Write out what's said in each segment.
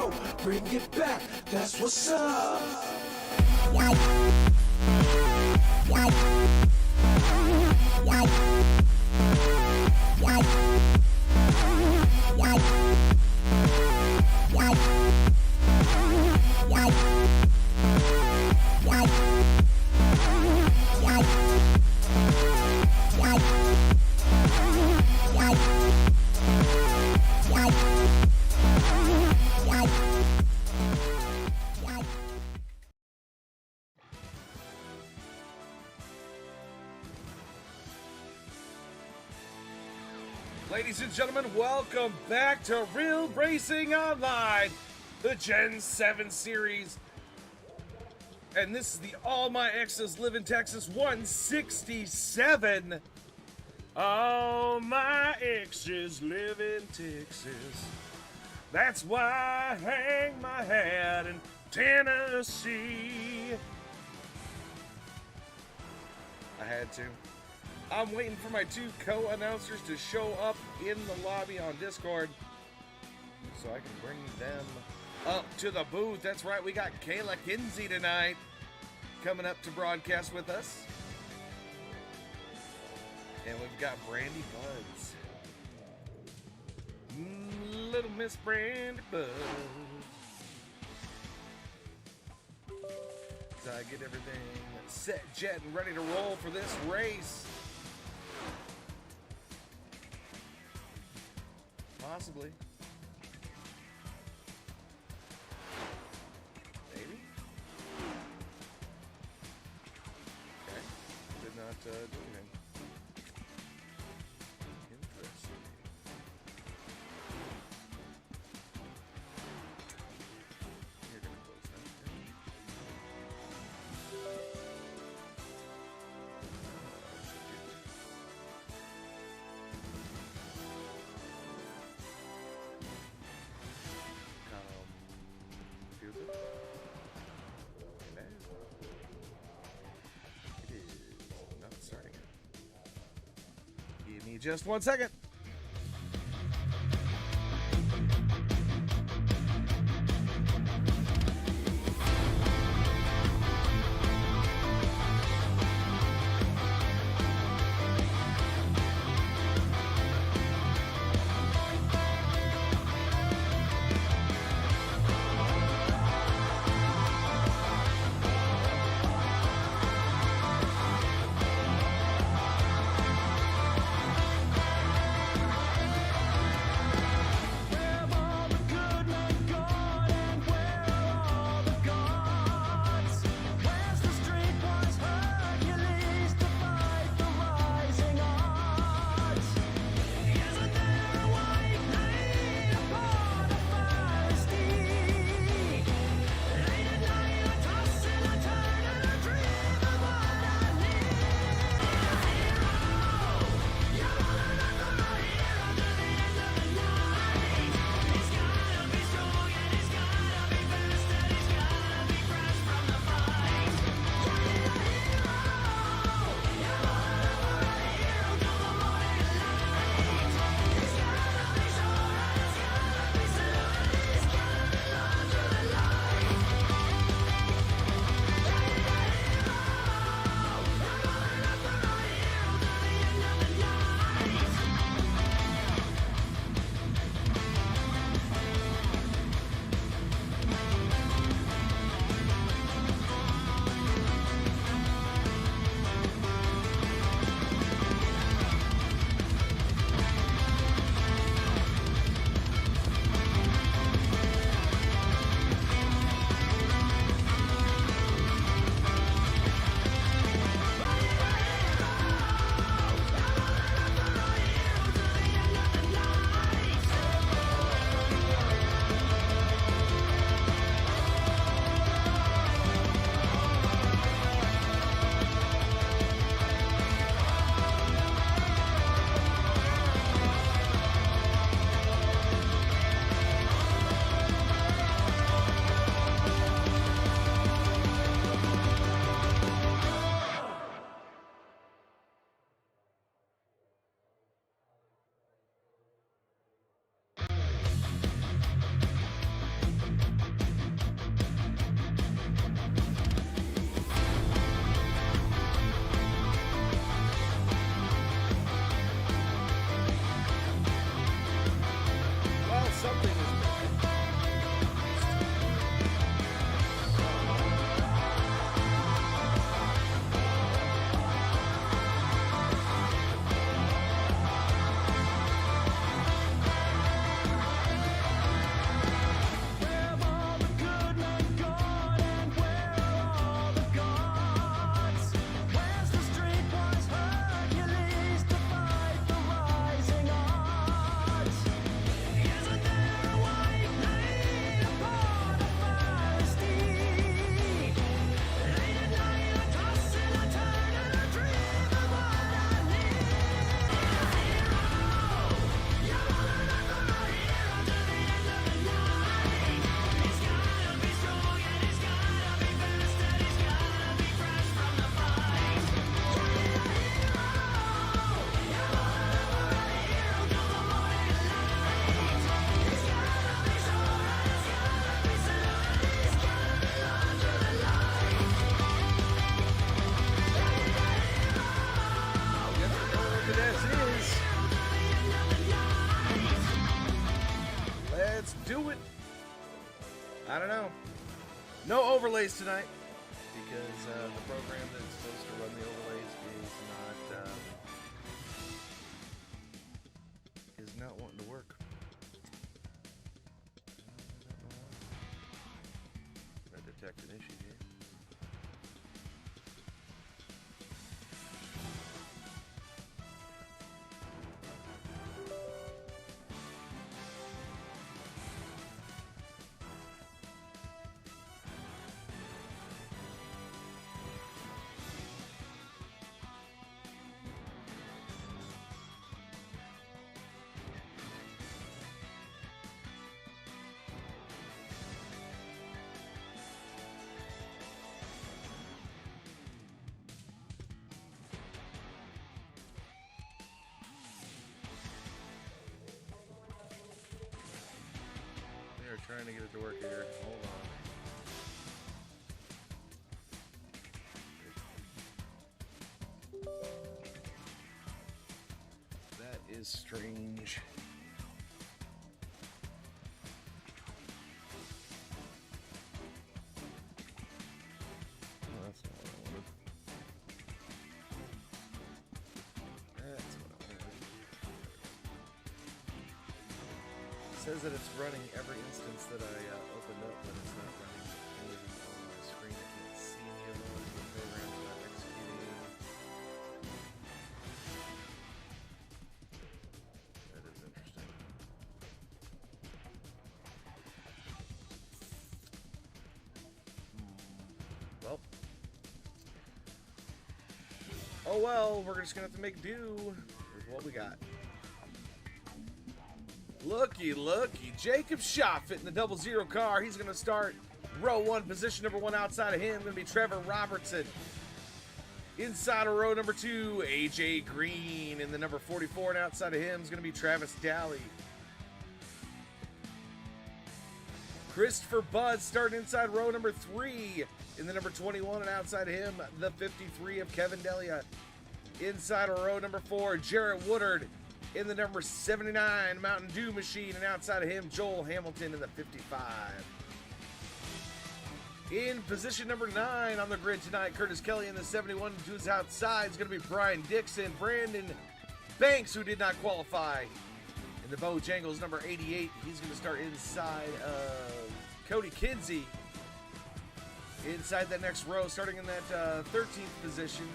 go, bring it back, that's what's up. Ladies and gentlemen, welcome back to Real Racing Online, the Gen 7 series. And this is the All My Exes Live in Texas 167. All my exes live in Texas. That's why I hang my hat in Tennessee. I had to. I'm waiting for my two co-announcers to show up in the lobby on Discord so I can bring them up to the booth. That's right, we got Kayla Kinsey tonight coming up to broadcast with us. And we've got Brandy Buds. Little Miss Brandy Buds. So I get everything set, jet, and ready to roll for this race. Possibly. Maybe. Okay. Did not do anything. Interesting. You're gonna close that. Just 1 second. overlays tonight because the program that's supposed to run the overlays is not wanting to work. I detect an issue here. Trying to get it to work here. Hold on. That is strange. Oh, that's not what I wanted. That's what I wanted. It says that it's running every instance that I opened up, but it's not running anything on my screen. I can't see any of them. The program's not executing. That is interesting. Well. Oh well, we're just going to have to make do with what we got. Looky, Jacob Schoffit in the 00 car. He's going to start row 1, position number 1 outside of him. Going to be Trevor Robertson. Inside of row number 2, AJ Green in the number 44, and outside of him is going to be Travis Daly. Christopher Budd starting inside row number 3 in the number 21, and outside of him, the 53 of Kevin Delia. Inside of row number 4, Jarrett Woodard in the number 79 Mountain Dew Machine, and outside of him, Joel Hamilton in the 55. In position number 9 on the grid tonight, Curtis Kelly in the 71, to his outside is going to be Brian Dixon. Brandon Banks, who did not qualify in the Bojangles number 88, he's going to start inside of Cody Kinsey. Inside that next row, starting in that 13th position,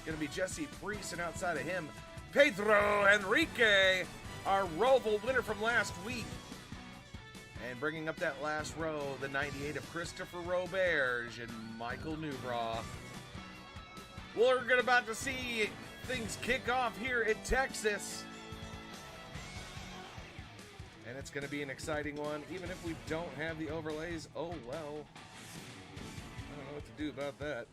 going to be Jesse Priest, and outside of him, Pedro Enrique, our Roval winner from last week. And bringing up that last row, the 98 of Christopher Roberge and Michael Newbraw. We're about to see things kick off here at Texas. And it's going to be an exciting one, even if we don't have the overlays. Oh, well. I don't know what to do about that.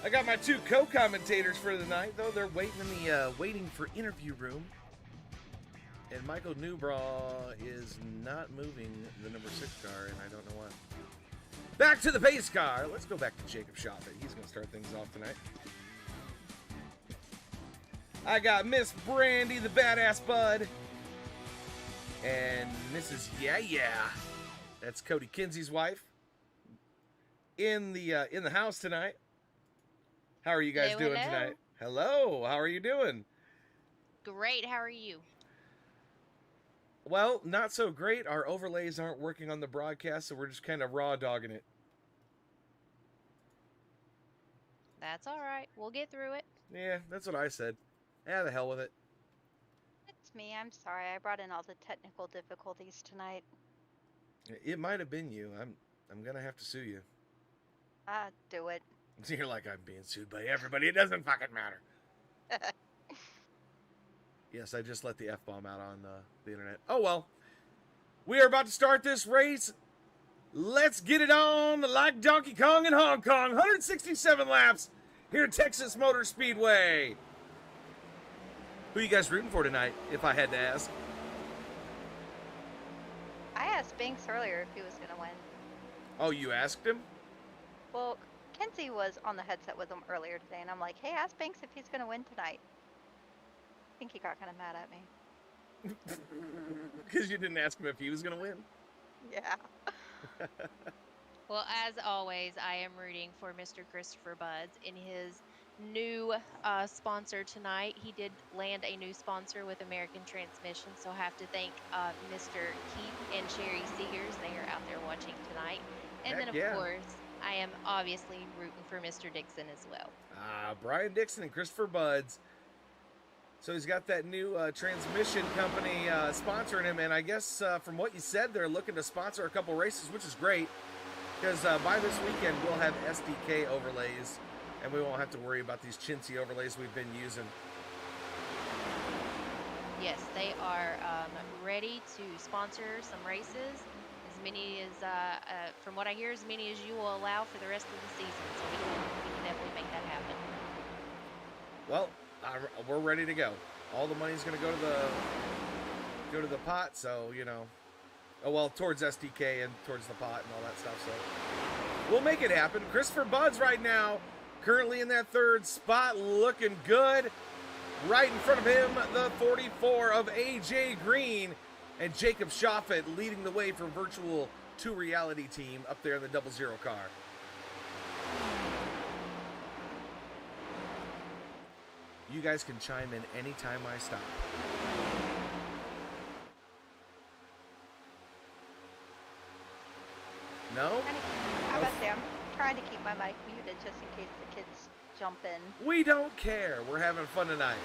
I got my 2 co-commentators for the night, though. They're waiting in the waiting for interview room. And Michael Newbraw is not moving the number 6 car, and I don't know why. Back to the pace car. Let's go back to Jacob Schoffit. He's going to start things off tonight. I got Miss Brandy, the badass bud. And Mrs. Yeah. That's Cody Kinsey's wife. In the house tonight. How are you guys doing tonight? Hello, how are you doing? Great, how are you? Well, not so great. Our overlays aren't working on the broadcast, so we're just kind of raw dogging it. That's all right. We'll get through it. Yeah, that's what I said. The hell with it. It's me. I'm sorry. I brought in all the technical difficulties tonight. It might have been you. I'm going to have to sue you. Do it. You're like, I'm being sued by everybody. It doesn't fucking matter. Yes, I just let the F-bomb out on the internet. Oh, well. We are about to start this race. Let's get it on like Donkey Kong in Hong Kong. 167 laps here at Texas Motor Speedway. Who are you guys rooting for tonight, if I had to ask? I asked Banks earlier if he was going to win. Oh, you asked him? Well, Kenzie was on the headset with him earlier today, and I'm like, hey, ask Banks if he's going to win tonight. I think he got kind of mad at me. Because you didn't ask him if he was going to win? Yeah. Well, as always, I am rooting for Mr. Christopher Buds in his new sponsor tonight. He did land a new sponsor with American Transmission, so I have to thank Mr. Keith and Sherry Seegers. They are out there watching tonight. And Heck then, of yeah. course, I am obviously rooting for Mr. Dixon as well. Brian Dixon and Christopher Buds. So he's got that new transmission company sponsoring him, and I guess from what you said, they're looking to sponsor a couple races, which is great, because by this weekend we'll have SDK overlays, and we won't have to worry about these chintzy overlays we've been using. Yes, they are ready to sponsor some races, as many as, from what I hear, as many as you will allow for the rest of the season, so we can definitely make that happen. Well, we're ready to go. All the money's going to go to the pot, so, you know, towards SDK and towards the pot and all that stuff, so we'll make it happen. Christopher Buds right now, currently in that third spot, looking good. Right in front of him, the 44 of AJ Green, and Jacob Shoffett leading the way for Virtual 2 Reality team up there in the 00 car. You guys can chime in anytime I stop. No? I was say, I'm trying to keep my mic muted just in case the kids jump in. We don't care. We're having fun tonight.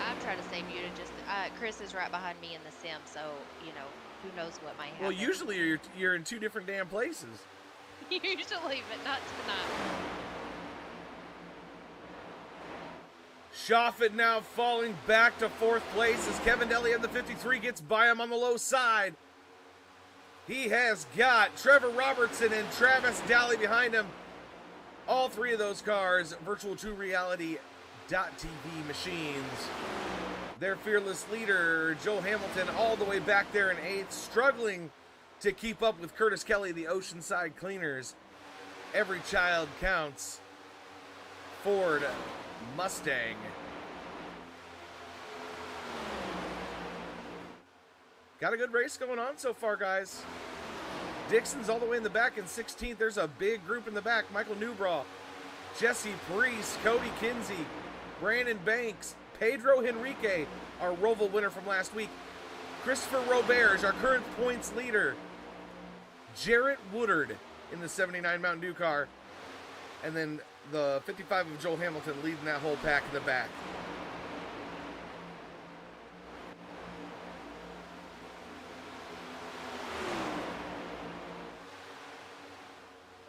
I'm trying to stay muted. Just Chris is right behind me in the sim, so you know who knows what might happen. Well, usually you're in two different damn places. Usually, but not tonight. Shoffett now falling back to fourth place as Kevin Daly on the 53 gets by him on the low side. He has got Trevor Robertson and Travis Daly behind him. All three of those cars, Virtual 2 Reality .TV machines. Their fearless leader, Joe Hamilton, all the way back there in 8th, struggling to keep up with Curtis Kelly, the Oceanside Cleaners. Every child counts. Ford Mustang. Got a good race going on so far, guys. Dixon's all the way in the back in 16th. There's a big group in the back. Michael Newbraw, Jesse Priest, Cody Kinsey, Brandon Banks, Pedro Henrique, our Roval winner from last week. Christopher Roberge, our current points leader. Jarrett Woodard in the 79 Mountain Dew car. And then the 55 of Joel Hamilton leading that whole pack in the back.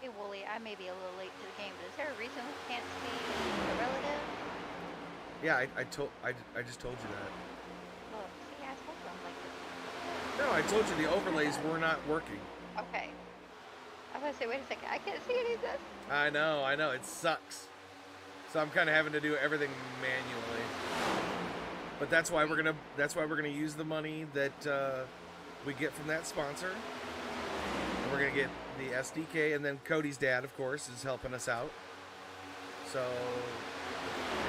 Hey, Wooly, I may be a little late to the game, but is there a reason we can't see a relative? Yeah, I just told you that. Look, see, I told them like this. No, I told you the overlays were not working. Okay. I was gonna say, wait a second, I can't see any of this. I know, it sucks. So I'm kind of having to do everything manually. But that's why we're gonna use the money that we get from that sponsor. And we're gonna get the SDK, and then Cody's dad, of course, is helping us out. So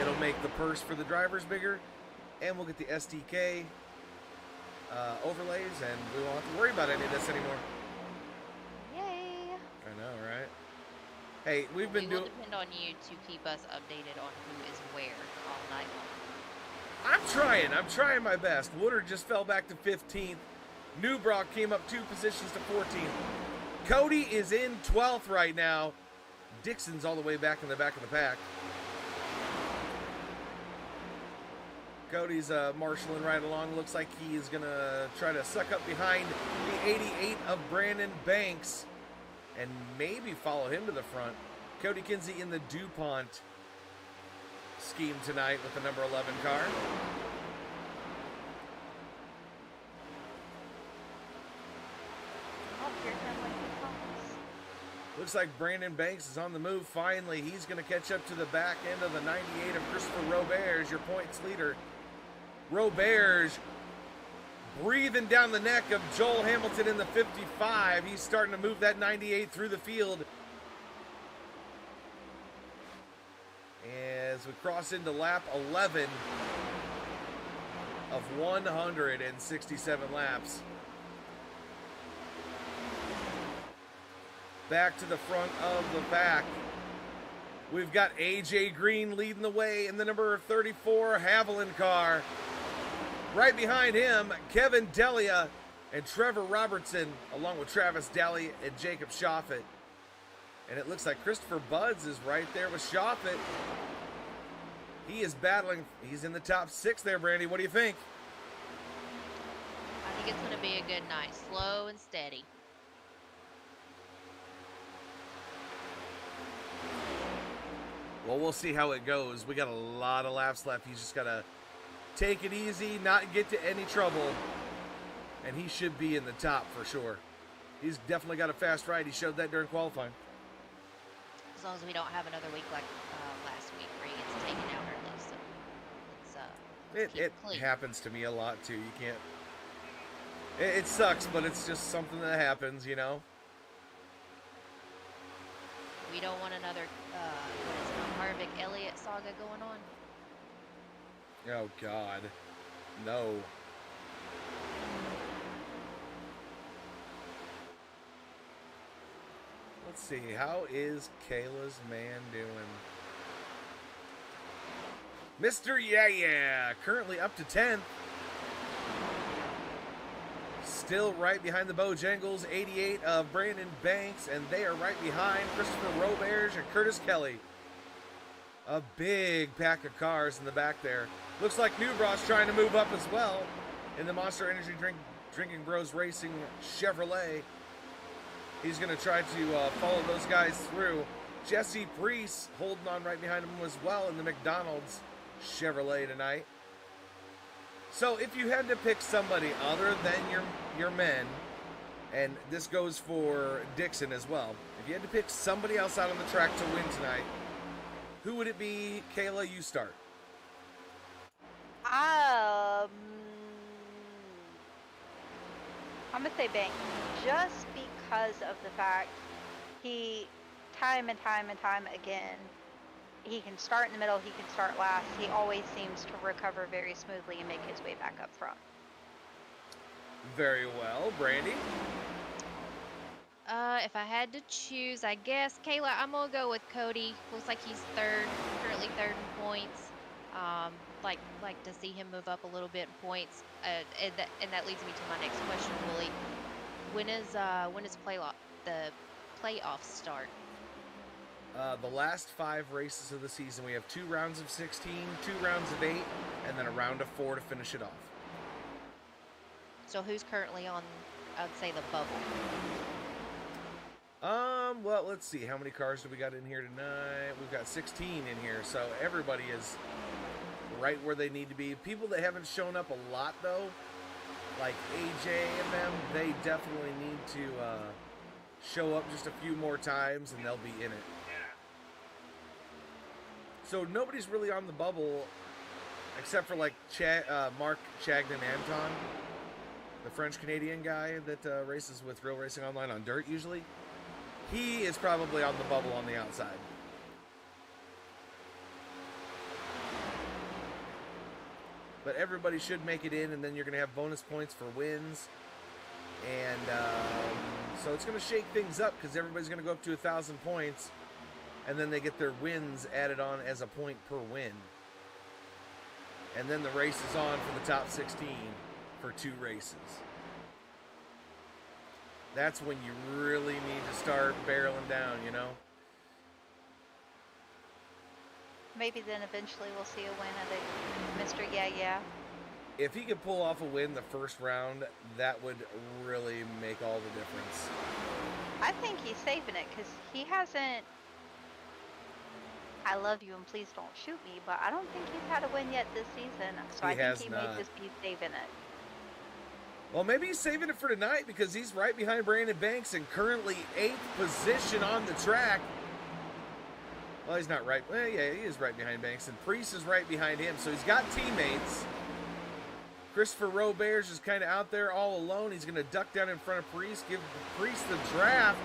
it'll make the purse for the drivers bigger, and we'll get the SDK overlays, and we won't have to worry about any of this anymore. Yay! I know, right? Hey, we've been We will doing. depend on you to keep us updated on who is where all night long. I'm trying my best. Woodard just fell back to 15th. Newbrock came up 2 positions to 14th. Cody is in 12th right now. Dixon's all the way back in the back of the pack. Cody's marshaling right along. Looks like he is going to try to suck up behind the 88 of Brandon Banks and maybe follow him to the front. Cody Kinsey in the DuPont scheme tonight with the number 11 car. Oh, here's my one who comes. Looks like Brandon Banks is on the move finally. He's going to catch up to the back end of the 98 of Christopher Roberge, your points leader. Roberge breathing down the neck of Joel Hamilton in the 55. He's starting to move that 98 through the field. as we cross into lap 11 of 167 laps. Back to the front of the pack. We've got AJ Green leading the way in the number 34 Haviland car. Right behind him, Kevin Delia and Trevor Robertson, along with Travis Daly and Jacob Shoffett. And it looks like Christopher Buds is right there with Shoffett. He is battling. He's in the top 6 there, Brandy. What do you think? I think it's going to be a good night. Slow and steady. Well, we'll see how it goes. We got a lot of laps left. He's just got to take it easy, not get to any trouble. And he should be in the top for sure. He's definitely got a fast ride. He showed that during qualifying. As long as we don't have another week like last week where he gets taken out early. So let's It clean. happens to me a lot too. You can't. It sucks, but it's just something that happens, you know. We don't want another Harvick Elliott saga going on. Oh God, no. Let's see. How is Kayla's man doing? Mr. Yeah, currently up to 10th. Still right behind the Bojangles, 88 of Brandon Banks, and they are right behind Christopher Roberge and Curtis Kelly. A big pack of cars in the back there. Looks like Newbro's trying to move up as well in the Monster Energy Drinking Bros Racing Chevrolet. He's going to try to follow those guys through. Jesse Priest holding on right behind him as well in the McDonald's Chevrolet tonight. So if you had to pick somebody other than your men, and this goes for Dixon as well, if you had to pick somebody else out on the track to win tonight, who would it be? Kayla, you start. I'm gonna say Banks, just because of the fact he, time and time again, he can start in the middle, he can start last. He always seems to recover very smoothly and make his way back up front. Very well. Brandy? If I had to choose, I guess, Kayla, I'm going to go with Cody. Looks like he's currently third in points. Like to see him move up a little bit in points. And that leads me to my next question, Willie. When is the playoffs start? The last 5 races of the season, we have 2 rounds of 16, 2 rounds of 8, and then a round of 4 to finish it off. So who's currently on, I would say, the bubble? Well, let's see. How many cars do we got in here tonight? We've got 16 in here, so everybody is right where they need to be. People that haven't shown up a lot, though, like AJ and them, they definitely need to show up just a few more times, and they'll be in it. So nobody's really on the bubble, except for like Mark Chagnon-Anton, the French-Canadian guy that races with Real Racing Online on dirt usually. He is probably on the bubble on the outside. But everybody should make it in, and then you're going to have bonus points for wins. And so it's going to shake things up because everybody's going to go up to 1,000 points. And then they get their wins added on as a point per win. And then the race is on for the top 16 for 2 races. That's when you really need to start barreling down, you know? Maybe then eventually we'll see a win at Mr. Yeah. If he could pull off a win the first round, that would really make all the difference. I think he's saving it because he hasn't. I love you and please don't shoot me, but I don't think he's had a win yet this season. So I think he may just be saving it. Well, maybe he's saving it for tonight because he's right behind Brandon Banks and currently 8th position on the track. Well, he's not right. Well, yeah, he is right behind Banks, and Priest is right behind him, so he's got teammates. Christopher Roberge is kind of out there all alone. He's going to duck down in front of Priest, give Priest the draft,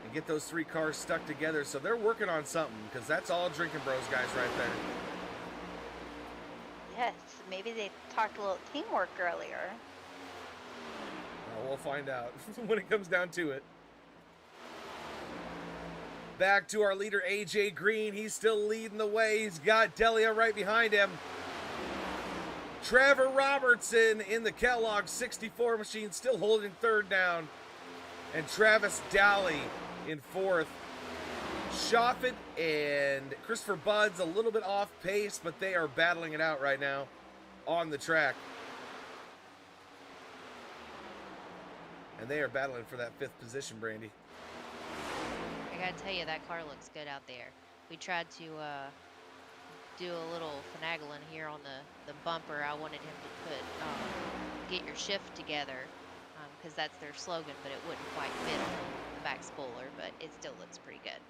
and get those 3 cars stuck together. So they're working on something, because that's all Drinking Bros guys right there. Yes, maybe they talked a little teamwork earlier. We'll find out when it comes down to it. Back to our leader, AJ Green. He's still leading the way. He's got Delia right behind him. Trevor Robertson in the Kellogg 64 machine, still holding 3rd down. And Travis Dowley in 4th. Shoffett and Christopher Budd's a little bit off pace, but they are battling it out right now on the track. And they are battling for that 5th position, Brandy. I gotta tell you, that car looks good out there. We tried to do a little finagling here on the bumper. I wanted him to put get your shift together, because that's their slogan, but it wouldn't quite fit on the back spoiler, but it still looks pretty good.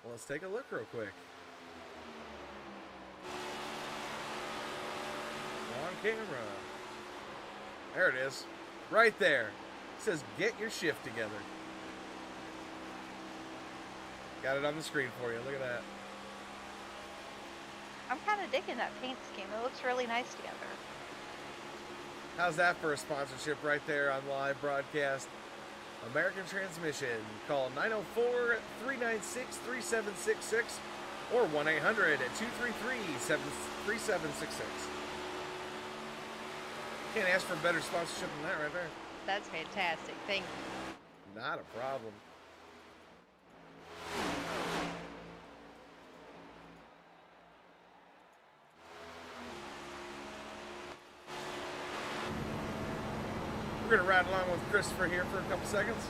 Well, let's take a look real quick. On camera. There it is. Right there. It says, get your shift together. Got it on the screen for you. Look at that. I'm kind of digging that paint scheme. It looks really nice together. How's that for a sponsorship right there on live broadcast? American Transmission. Call 904-396-3766 or 1-800-233-3766. Can't ask for a better sponsorship than that right there. That's fantastic. Thank you. Not a problem. We're going to ride along with Christopher here for a couple seconds.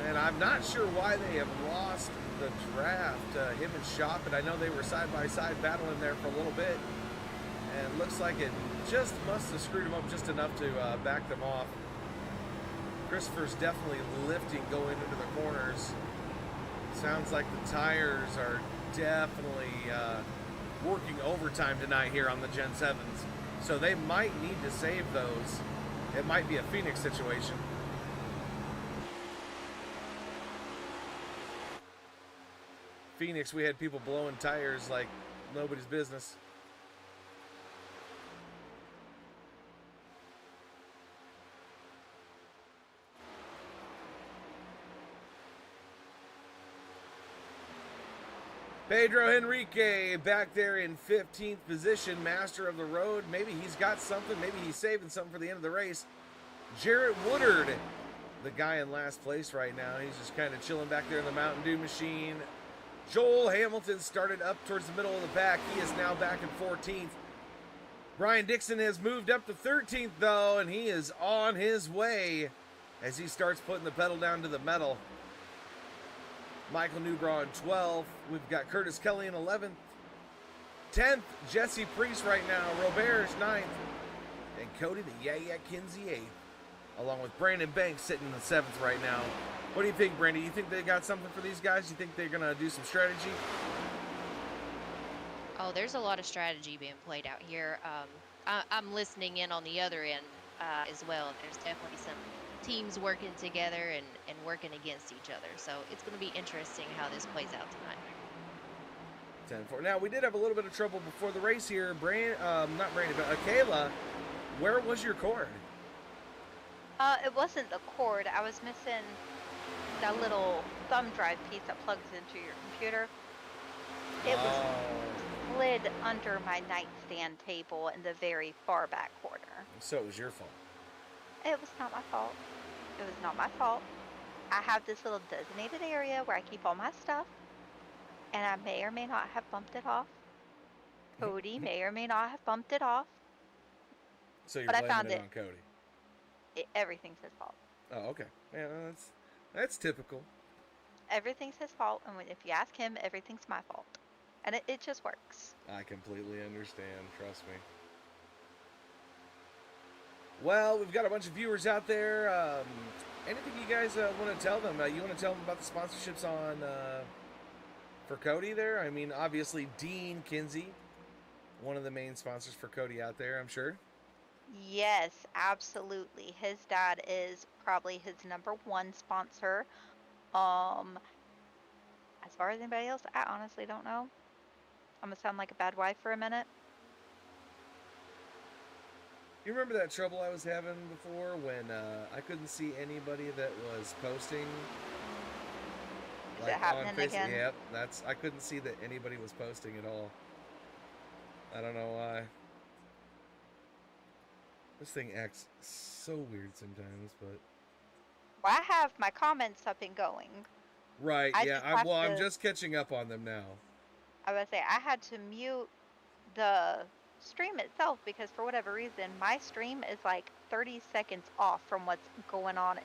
And I'm not sure why they have lost the draft. Him and Shoppett, I know they were side by side battling there for a little bit. And looks like it just must have screwed them up just enough to back them off. Christopher's definitely lifting going into the corners. Sounds like the tires are definitely working overtime tonight here on the Gen 7s. So they might need to save those. It might be a Phoenix situation. Phoenix, we had people blowing tires like nobody's business. Pedro Henrique back there in 15th position, master of the road. Maybe he's got something. Maybe he's saving something for the end of the race. Jarrett Woodard, the guy in last place right now. He's just kind of chilling back there in the Mountain Dew machine. Joel Hamilton started up towards the middle of the pack. He is now back in 14th. Brian Dixon has moved up to 13th, though, and he is on his way as he starts putting the pedal down to the metal. Michael Newbraw in 12th. We've got Curtis Kelly in 11th. 10th, Jesse Priest right now. Robert's 9th. And Cody the Yeah Kinsey 8th. Along with Brandon Banks sitting in the 7th right now. What do you think, Brandy? You think they got something for these guys? You think they're going to do some strategy? Oh, there's a lot of strategy being played out here. I'm listening in on the other end as well. There's definitely some teams working together and working against each other. So it's going to be interesting how this plays out tonight. 10-4. Now, we did have a little bit of trouble before the race here. Not Brandy, but Kayla, where was your cord? It wasn't the cord. I was missing that little thumb drive piece that plugs into your computer. It was slid under my nightstand table in the very far back corner. So it was your fault. It was not my fault. It was not my fault. I have this little designated area where I keep all my stuff, and I may or may not have bumped it off. Cody may or may not have bumped it off. So you're but I blaming found it on Cody. Everything's his fault. Oh, okay. Yeah, that's typical. Everything's his fault, and if you ask him, everything's my fault. And it just works. I completely understand. Trust me. Well, we've got a bunch of viewers out there. Anything you guys want to tell them? You want to tell them about the sponsorships on for Cody there? I mean, obviously, Dean Kinsey, one of the main sponsors for Cody out there, I'm sure. Yes, absolutely. His dad is probably his #1 sponsor. Um, as far as anybody else, I honestly don't know. I'm gonna sound like a bad wife for a minute. You remember that trouble I was having before when I couldn't see anybody that was posting, Is it like on happening Facebook? again? Yep, I couldn't see that anybody was posting at all. I don't know why. This thing acts so weird sometimes, but Well, I have my comments up and going. right, I yeah. just have I'm to, just catching up on them now. I would say I had to mute the stream itself because for whatever reason, my stream is like 30 seconds off from what's going on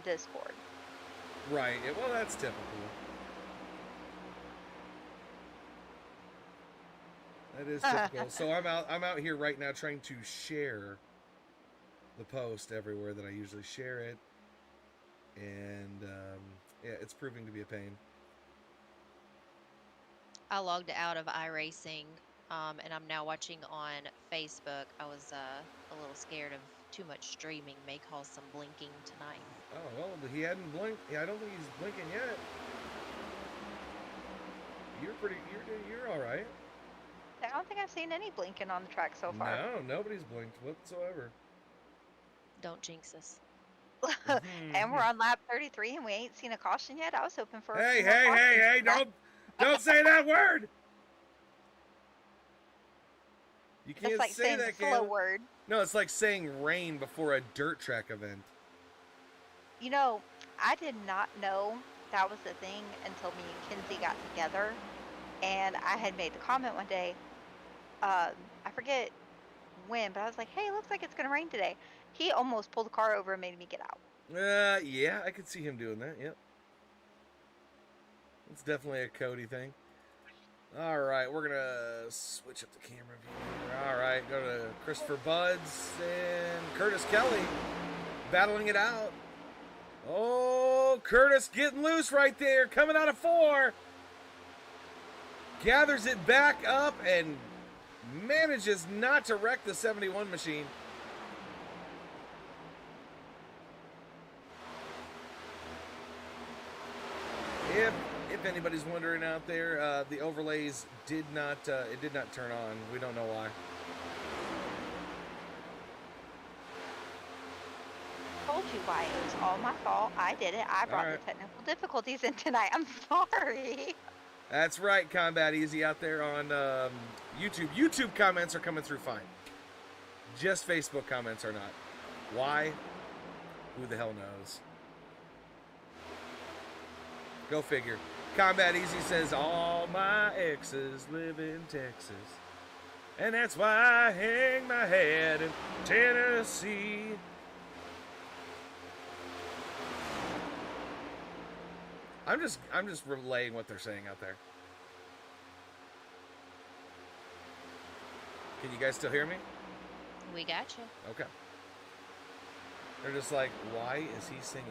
Discord. Right. Yeah, well, that's typical. That is typical. So I'm out here right now trying to share the post everywhere that I usually share it, and yeah, it's proving to be a pain. I logged out of iRacing, and I'm now watching on Facebook. I was a little scared of too much streaming may cause some blinking tonight. Oh well, he hadn't blinked. Yeah, I don't think he's blinking yet. You're all right. I don't think I've seen any blinking on the track so far. No, nobody's blinked whatsoever. Don't jinx us. And we're on lap 33 and we ain't seen a caution yet. I was hoping for a Hey, few more hey, cautions hey, hey! tonight. Don't say that word. You can't It's like say saying that, the slow Kayla. word. No, it's like saying rain before a dirt track event. You know, I did not know that was the thing until me and Kinsey got together. And I had made the comment one day, I forget when, but I was like, hey, it looks like it's going to rain today. He almost pulled the car over and made me get out. Yeah, I could see him doing that. Yep. It's definitely a Cody thing. All right, we're gonna switch up the camera view. All right, go to Christopher Buds and Curtis Kelly battling it out. Oh, Curtis getting loose right there, coming out of 4. Gathers it back up and manages not to wreck the 71 machine. If anybody's wondering out there, the overlays did not turn on. We don't know why. Told you why. It was all my fault. I did it. I brought the technical difficulties in tonight. I'm sorry. That's right, Combat Easy out there on YouTube. YouTube comments are coming through fine. Just Facebook comments are not. Why? Who the hell knows? Go figure. Combat Easy says, all my exes live in Texas. And that's why I hang my head in Tennessee. I'm just relaying what they're saying out there. Can you guys still hear me? We got you. Okay. They're just like, why is he singing?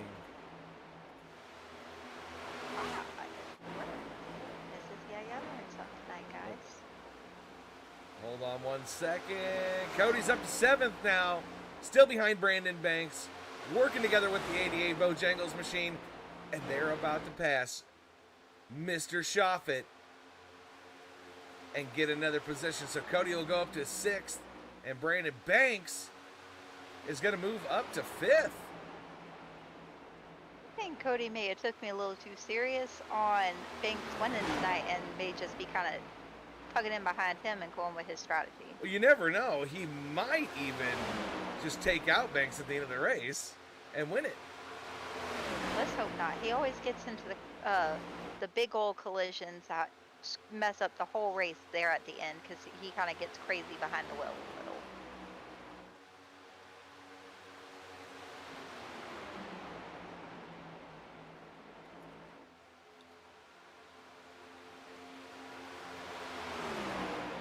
This is I learned something tonight, guys. Hold on 1 second. Cody's up to 7th now. Still behind Brandon Banks. Working together with the 88 Bojangles machine. And they're about to pass Mr. Shoffett and get another position. So Cody will go up to 6th. And Brandon Banks is going to move up to 5th. I think Cody may have took me a little too serious on Banks winning tonight and may just be kind of tugging in behind him and going with his strategy. Well, you never know. He might even just take out Banks at the end of the race and win it. Let's hope not. He always gets into the big old collisions that mess up the whole race there at the end because he kind of gets crazy behind the wheel a little.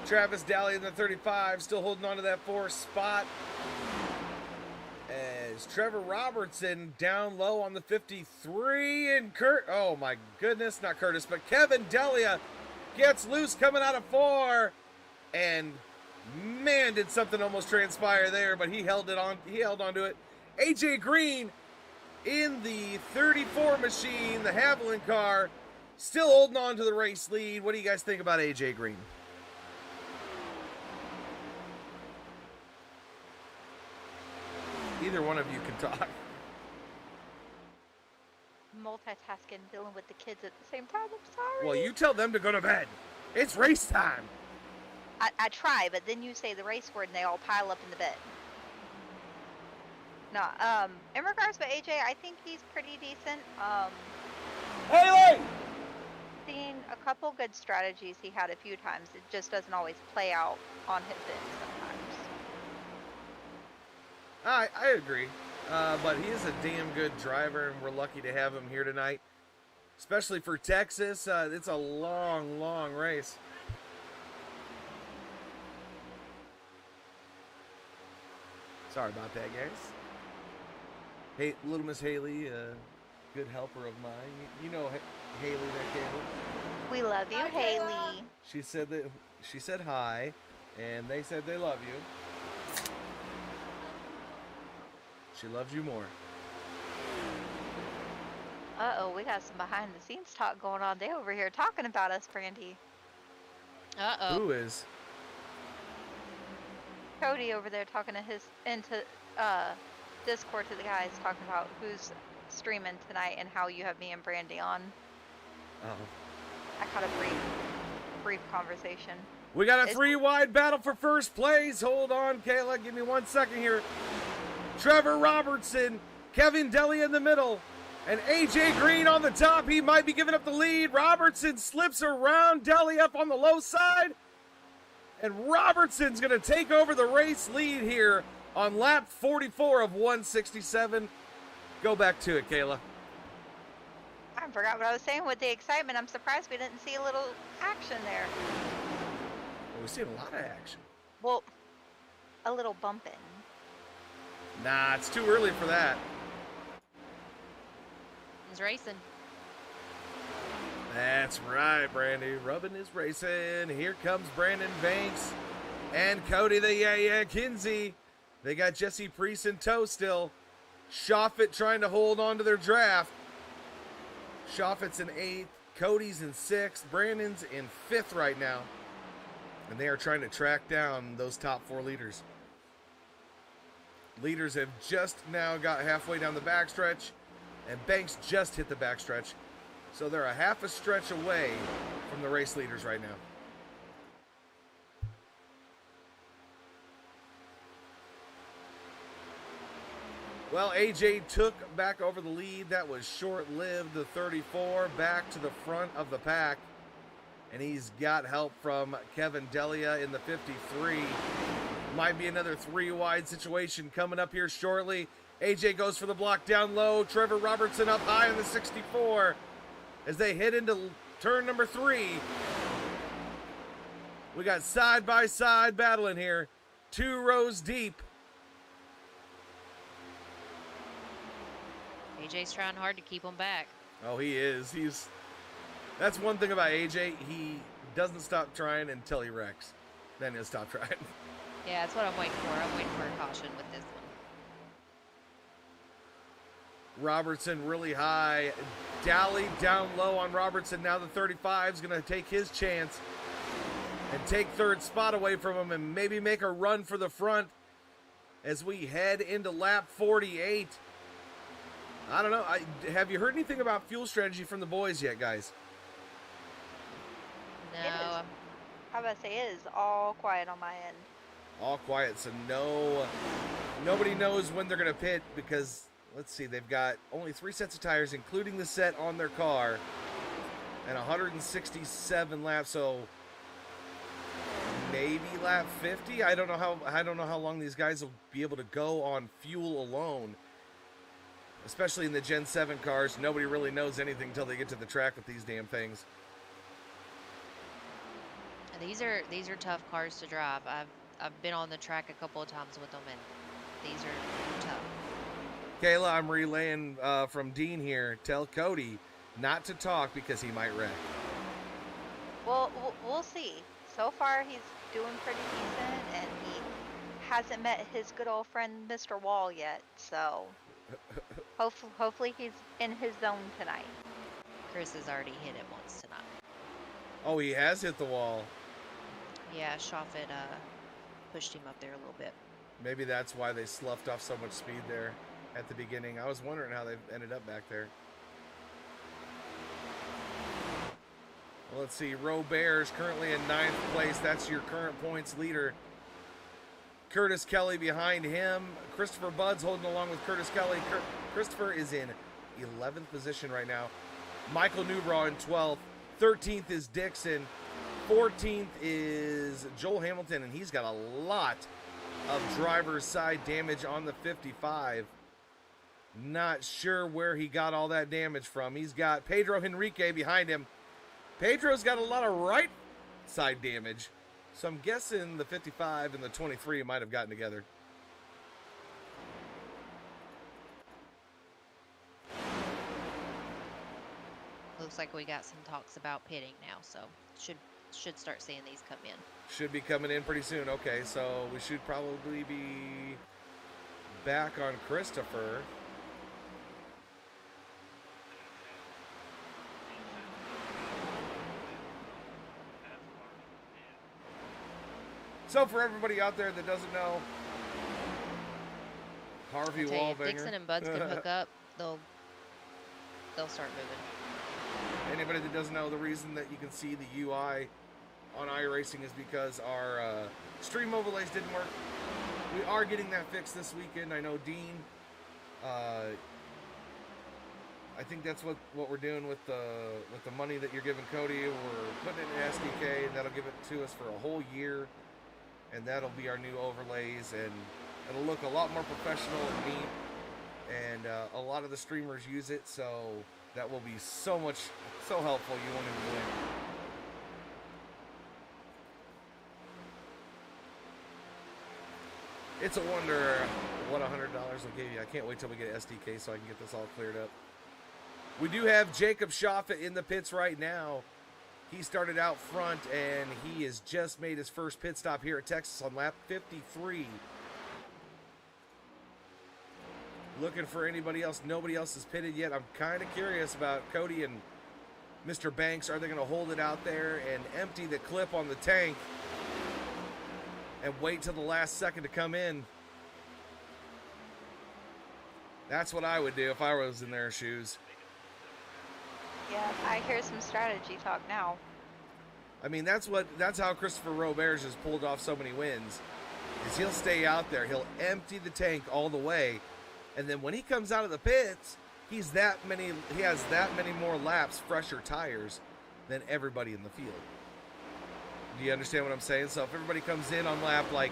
Travis Daly in the 35, still holding on to that 4th spot. As Trevor Robertson down low on the 53, and oh my goodness, not Curtis, but Kevin Delia gets loose coming out of 4 and Man, did something almost transpire there, but he held on to it. AJ Green in the 34 machine, the Haviland car, still holding on to the race lead. What do you guys think about AJ Green? Either one of you can talk. Multitasking, dealing with the kids at the same time. I'm sorry. Well, you tell them to go to bed. It's race time. I try, but then you say the race word and they all pile up in the bed. No, in regards to AJ, I think he's pretty decent. Haley! Seen a couple good strategies he had a few times. It just doesn't always play out on his end sometimes. I agree. But he is a damn good driver, and we're lucky to have him here tonight. Especially for Texas. It's a long, long race. Sorry about that, guys. Hey, little Miss Haley, good helper of mine. You know Haley there, Caleb. We love you, Hi, Haley. She said hi, and they said they love you. She loves you more. Uh-oh, we got some behind-the-scenes talk going on. They over here talking about us, Brandy. Uh-oh. Who is? Cody over there talking to into Discord to the guys, talking about who's streaming tonight and how you have me and Brandy on. Oh. I caught a brief conversation. We got a three-wide battle for first place. Hold on, Kayla. Give me 1 second here. Trevor Robertson, Kevin Deli in the middle, and AJ Green on the top. He might be giving up the lead. Robertson slips around Deli up on the low side. And Robertson's going to take over the race lead here on lap 44 of 167. Go back to it, Kayla. I forgot what I was saying with the excitement. I'm surprised we didn't see a little action there. Well, we've seen a lot of action. Well, a little bumping. Nah, it's too early for that. He's racing. That's right, Brandy. Rubbin is racing. Here comes Brandon Banks and Cody the Yeah Kinsey. They got Jesse Priest in tow still. Shoffett trying to hold on to their draft. Shoffett's in 8th. Cody's in 6th. Brandon's in 5th right now. And they are trying to track down those top 4 leaders. Leaders have just now got halfway down the backstretch, and Banks just hit the backstretch. So they're a half a stretch away from the race leaders right now. Well, AJ took back over the lead. That was short-lived. The 34 back to the front of the pack. And he's got help from Kevin Delia in the 53. Might be another 3-wide situation coming up here shortly. AJ goes for the block down low. Trevor Robertson up high in the 64 as they head into turn number 3. We got side-by-side battling here. 2 rows deep. AJ's trying hard to keep him back. Oh, he is. That's one thing about AJ. He doesn't stop trying until he wrecks. Then he'll stop trying. Yeah, that's what I'm waiting for. I'm waiting for a caution with this one. Robertson really high. Dally down low on Robertson. Now the 35 is going to take his chance and take 3rd spot away from him and maybe make a run for the front as we head into lap 48. I don't know. Have you heard anything about fuel strategy from the boys yet, guys? No. How about I say it is all quiet on my end. All quiet, so nobody knows when they're going to pit because, let's see, they've got only 3 sets of tires, including the set on their car, and 167 laps, so maybe lap 50. I don't know how long these guys will be able to go on fuel alone, especially in the Gen 7 cars. Nobody really knows anything until they get to the track with these damn things. These are tough cars to drive. I've been on the track a couple of times with them, and these are tough. Kayla, I'm relaying from Dean here. Tell Cody not to talk because he might wreck. Well, we'll see. so far he's doing pretty decent, and he hasn't met his good old friend Mr. Wall yet. So hopefully he's in his zone tonight. Chris has already hit it once tonight. Oh, he has hit the wall. Yeah, Shoffett pushed him up there a little bit. Maybe that's why they sloughed off so much speed there at the beginning. I was wondering how they ended up back there. Well, let's see. Robert's currently in 9th place. That's your current points leader. Curtis Kelly behind him. Christopher Buds holding along with Curtis Kelly. Christopher is in 11th position right now. Michael Newbraw in 12th. 13th is Dixon. 14th is Joel Hamilton, and he's got a lot of driver's side damage on the 55. Not sure where he got all that damage from. He's got Pedro Henrique behind him. Pedro's got a lot of right side damage, so I'm guessing the 55 and the 23 might have gotten together. Looks like we got some talks about pitting now, so should start seeing these come in. Should be coming in pretty soon. Okay, so we should probably be back on Christopher. So for everybody out there that doesn't know, Harvey I'll tell you, if Wallbanger. Dixon and Buds can hook up, they'll start moving. Anybody that doesn't know, the reason that you can see the UI on iRacing is because our stream overlays didn't work. We are getting that fixed this weekend. I know Dean. I think that's what we're doing with the money that you're giving Cody. We're putting it in SDK, and that'll give it to us for a whole year, and that'll be our new overlays, and it'll look a lot more professional and neat. And a lot of the streamers use it, so that will be so helpful. You won't even believe. It's a wonder what $100 will give you. I can't wait till we get SDK so I can get this all cleared up. We do have Jacob Shoffett in the pits right now. He started out front, and he has just made his first pit stop here at Texas on lap 53. Looking for anybody else. Nobody else has pitted yet. I'm kind of curious about Cody and Mr. Banks. Are they going to hold it out there and empty the clip on the tank and wait till the last second to come in? That's what I would do if I was in their shoes. Yeah, I hear some strategy talk now. I mean, that's how Christopher Roberts has pulled off so many wins. Is he'll stay out there, he'll empty the tank all the way, and then when he comes out of the pits, he has that many more laps, fresher tires than everybody in the field. Do you understand what I'm saying? So if everybody comes in on lap like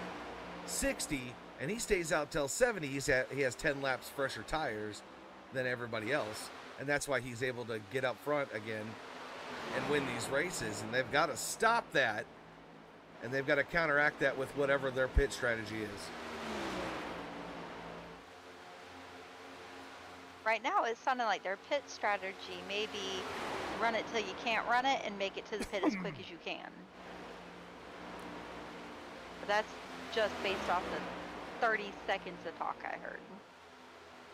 60 and he stays out till 70, he has 10 laps fresher tires than everybody else. And that's why he's able to get up front again and win these races. And they've got to stop that, and they've got to counteract that with whatever their pit strategy is. Right now, it's sounding like their pit strategy may be run it till you can't run it and make it to the pit as quick as you can. But that's just based off the 30 seconds of talk I heard.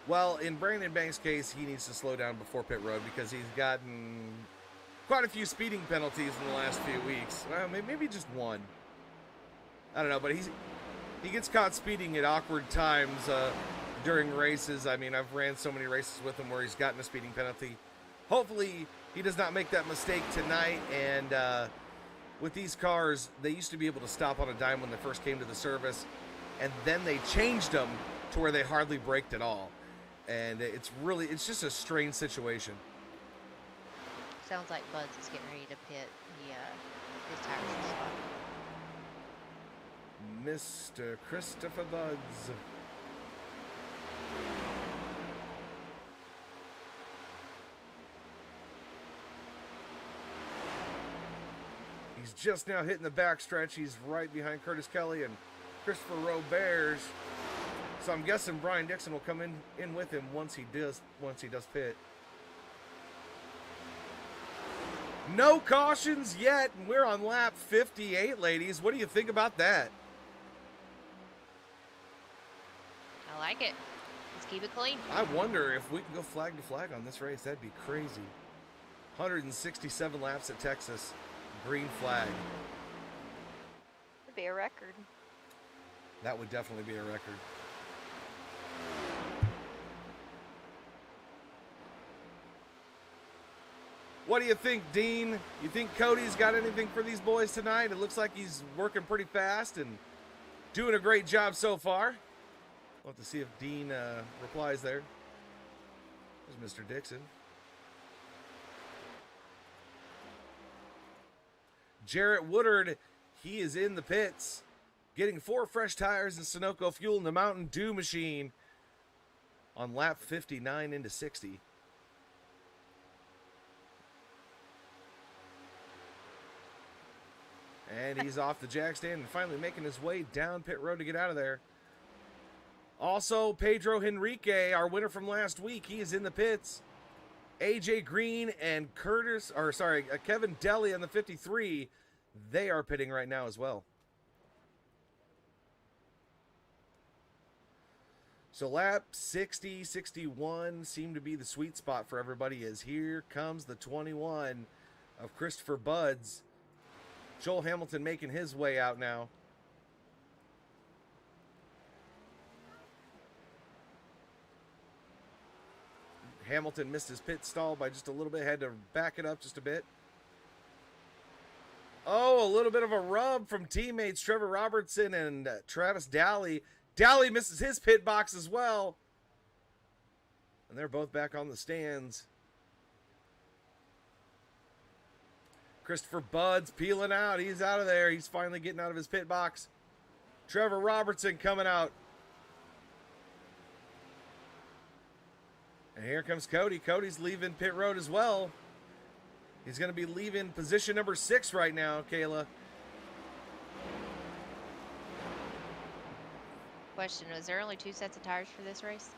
Well, in Brandon Banks' case, he needs to slow down before pit road because he's gotten quite a few speeding penalties in the last few weeks. Well, maybe just one. I don't know, but he gets caught speeding at awkward times during races. I mean, I've ran so many races with him where he's gotten a speeding penalty. Hopefully, he does not make that mistake tonight. And with these cars, they used to be able to stop on a dime when they first came to the service, and then they changed them to where they hardly braked at all. And it's just a strange situation. Sounds like Buds is getting ready to pit. His tires are spot. Mr. Christopher Buds. He's just now hitting the backstretch. He's right behind Curtis Kelly and Christopher Roberts. So I'm guessing Brian Dixon will come in with him once he does pit. No cautions yet, and we're on lap 58, ladies. What do you think about that? I like it. Let's keep it clean. I wonder if we can go flag to flag on this race. That'd be crazy. 167 laps at Texas. Green flag. Would be a record. That would definitely be a record. What do you think, Dean? You think Cody's got anything for these boys tonight? It looks like he's working pretty fast and doing a great job so far. We'll have to see if Dean replies there. There's Mr. Dixon. Jarrett Woodard, he is in the pits, getting 4 fresh tires and Sunoco fuel in the Mountain Dew machine on lap 59 into 60. And he's off the jack stand and finally making his way down pit road to get out of there. Also, Pedro Henrique, our winner from last week, he is in the pits. AJ Green and Kevin Deli on the 53, they are pitting right now as well. So lap 60, 61 seem to be the sweet spot for everybody, as here comes the 21 of Christopher Buds. Joel Hamilton making his way out now. Hamilton missed his pit stall by just a little bit, had to back it up just a bit. Oh, a little bit of a rub from teammates Trevor Robertson and Travis Daly. Daly misses his pit box as well. And they're both back on the stands. Christopher Buds peeling out. He's out of there. He's finally getting out of his pit box. Trevor Robertson coming out. And here comes Cody. Cody's leaving pit road as well. He's going to be leaving position number 6 right now, Kayla. Question, was there only 2 sets of tires for this race?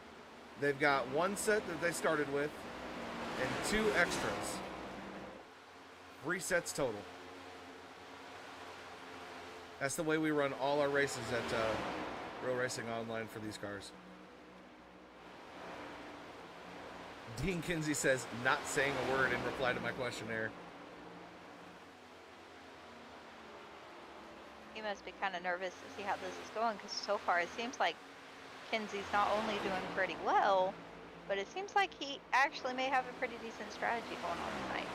They've got 1 set that they started with and 2 extras. 3 sets total. That's the way we run all our races at Real Racing Online for these cars. Dean Kinsey says, not saying a word in reply to my questionnaire. He must be kind of nervous to see how this is going, because so far it seems like Kinsey's not only doing pretty well, but it seems like he actually may have a pretty decent strategy going on tonight.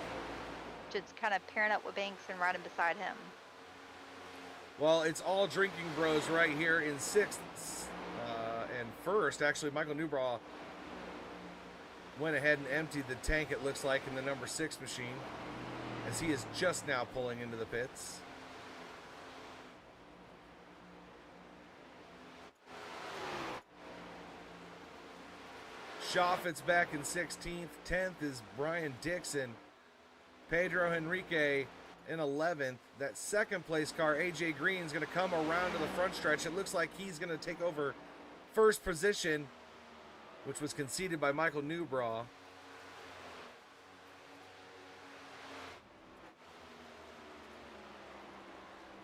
Just kind of pairing up with Banks and riding beside him. Well, it's all drinking bros right here in 6th and 1st. Actually, Michael Newbraw went ahead and emptied the tank, it looks like, in the number 6 machine, as he is just now pulling into the pits. Schaffet's back in 16th. 10th is Brian Dixon. Pedro Henrique in 11th. That second place car, AJ Green, is going to come around to the front stretch. It looks like he's going to take over first position, which was conceded by Michael Newbraw.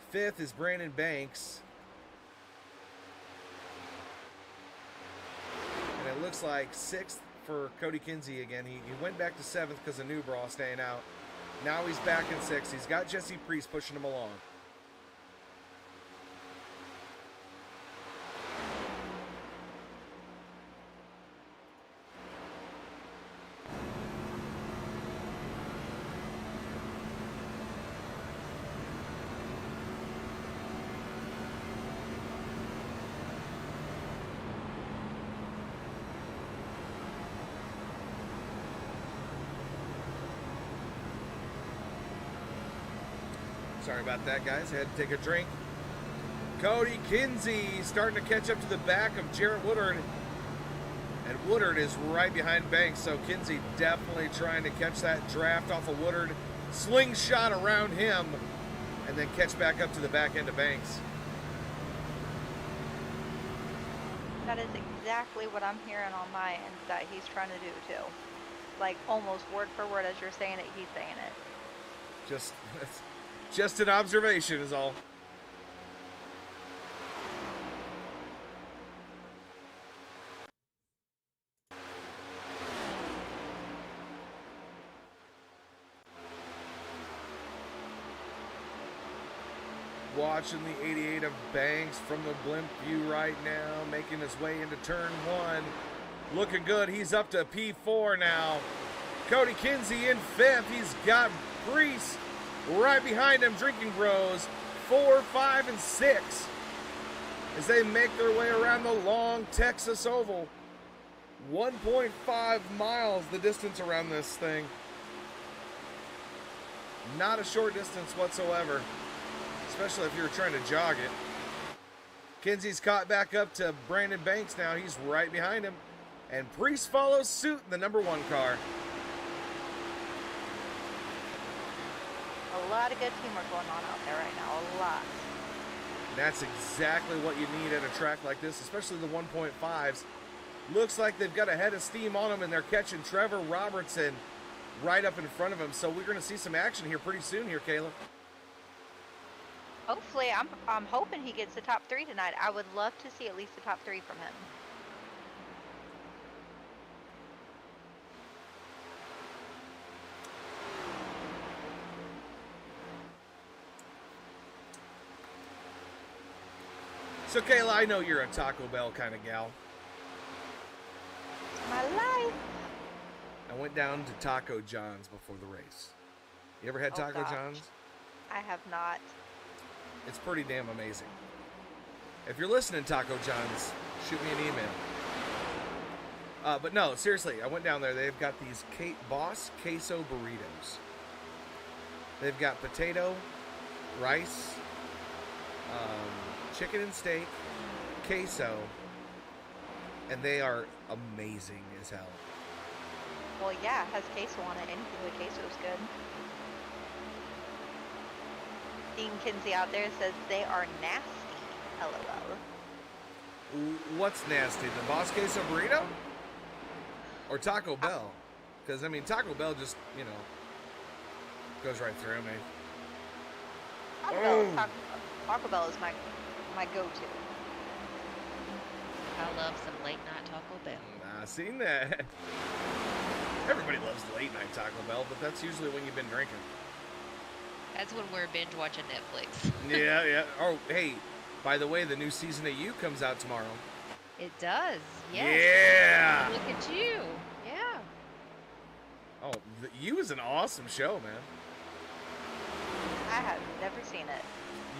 Fifth is Brandon Banks. And it looks like 6th for Cody Kinsey again. He went back to 7th because of Newbraw staying out. Now he's back in 6th. He's got Jesse Priest pushing him along. Sorry about that, guys. I had to take a drink. Cody Kinsey starting to catch up to the back of Jarrett Woodard. And Woodard is right behind Banks, so Kinsey definitely trying to catch that draft off of Woodard. Slingshot around him, and then catch back up to the back end of Banks. That is exactly what I'm hearing on my end that he's trying to do too. Like almost word for word as you're saying it, he's saying it. Just an observation is all. Watching the 88 of Banks from the blimp view right now, making his way into turn 1. Looking good. He's up to P4 now. Cody Kinsey in 5th. He's got Priest right behind him. Drinking Bros 4, 5, and 6 as they make their way around the long Texas Oval. 1.5 miles the distance around this thing. Not a short distance whatsoever, especially if you're trying to jog it. Kinsey's caught back up to Brandon Banks now. He's right behind him. And Priest follows suit in the number 1 car. A lot of good teamwork going on out there right now. A lot. And that's exactly what you need at a track like this, especially the 1.5s. Looks like they've got a head of steam on them, and they're catching Trevor Robertson right up in front of him. So we're going to see some action here pretty soon here, Kayla. Hopefully, I'm hoping he gets the top 3 tonight. I would love to see at least the top 3 from him. So Kayla, I know you're a Taco Bell kind of gal. My life. I went down to Taco John's before the race. You ever had Taco gosh. John's? I have not. It's pretty damn amazing. If you're listening, Taco John's, shoot me an email. But no, seriously, I went down there. They've got these Boss Queso burritos. They've got potato, rice, chicken and steak, queso, and they are amazing as hell. Well, yeah, it has queso on it. Anything with queso is good. Dean Kinsey out there says they are nasty. LOL. What's nasty? The Boss Queso burrito? Or Taco Bell? Because, I mean, Taco Bell just, you know, goes right through me. Taco Bell is my go-to. I love some late night Taco Bell. I seen that. Everybody loves late night Taco Bell, but that's usually when you've been drinking. That's when we're binge watching Netflix. Yeah. Oh, hey, by the way, the new season of You comes out tomorrow. It does. Yes. Yeah. Look at you. Yeah. Oh, You is an awesome show, man. I have never seen it.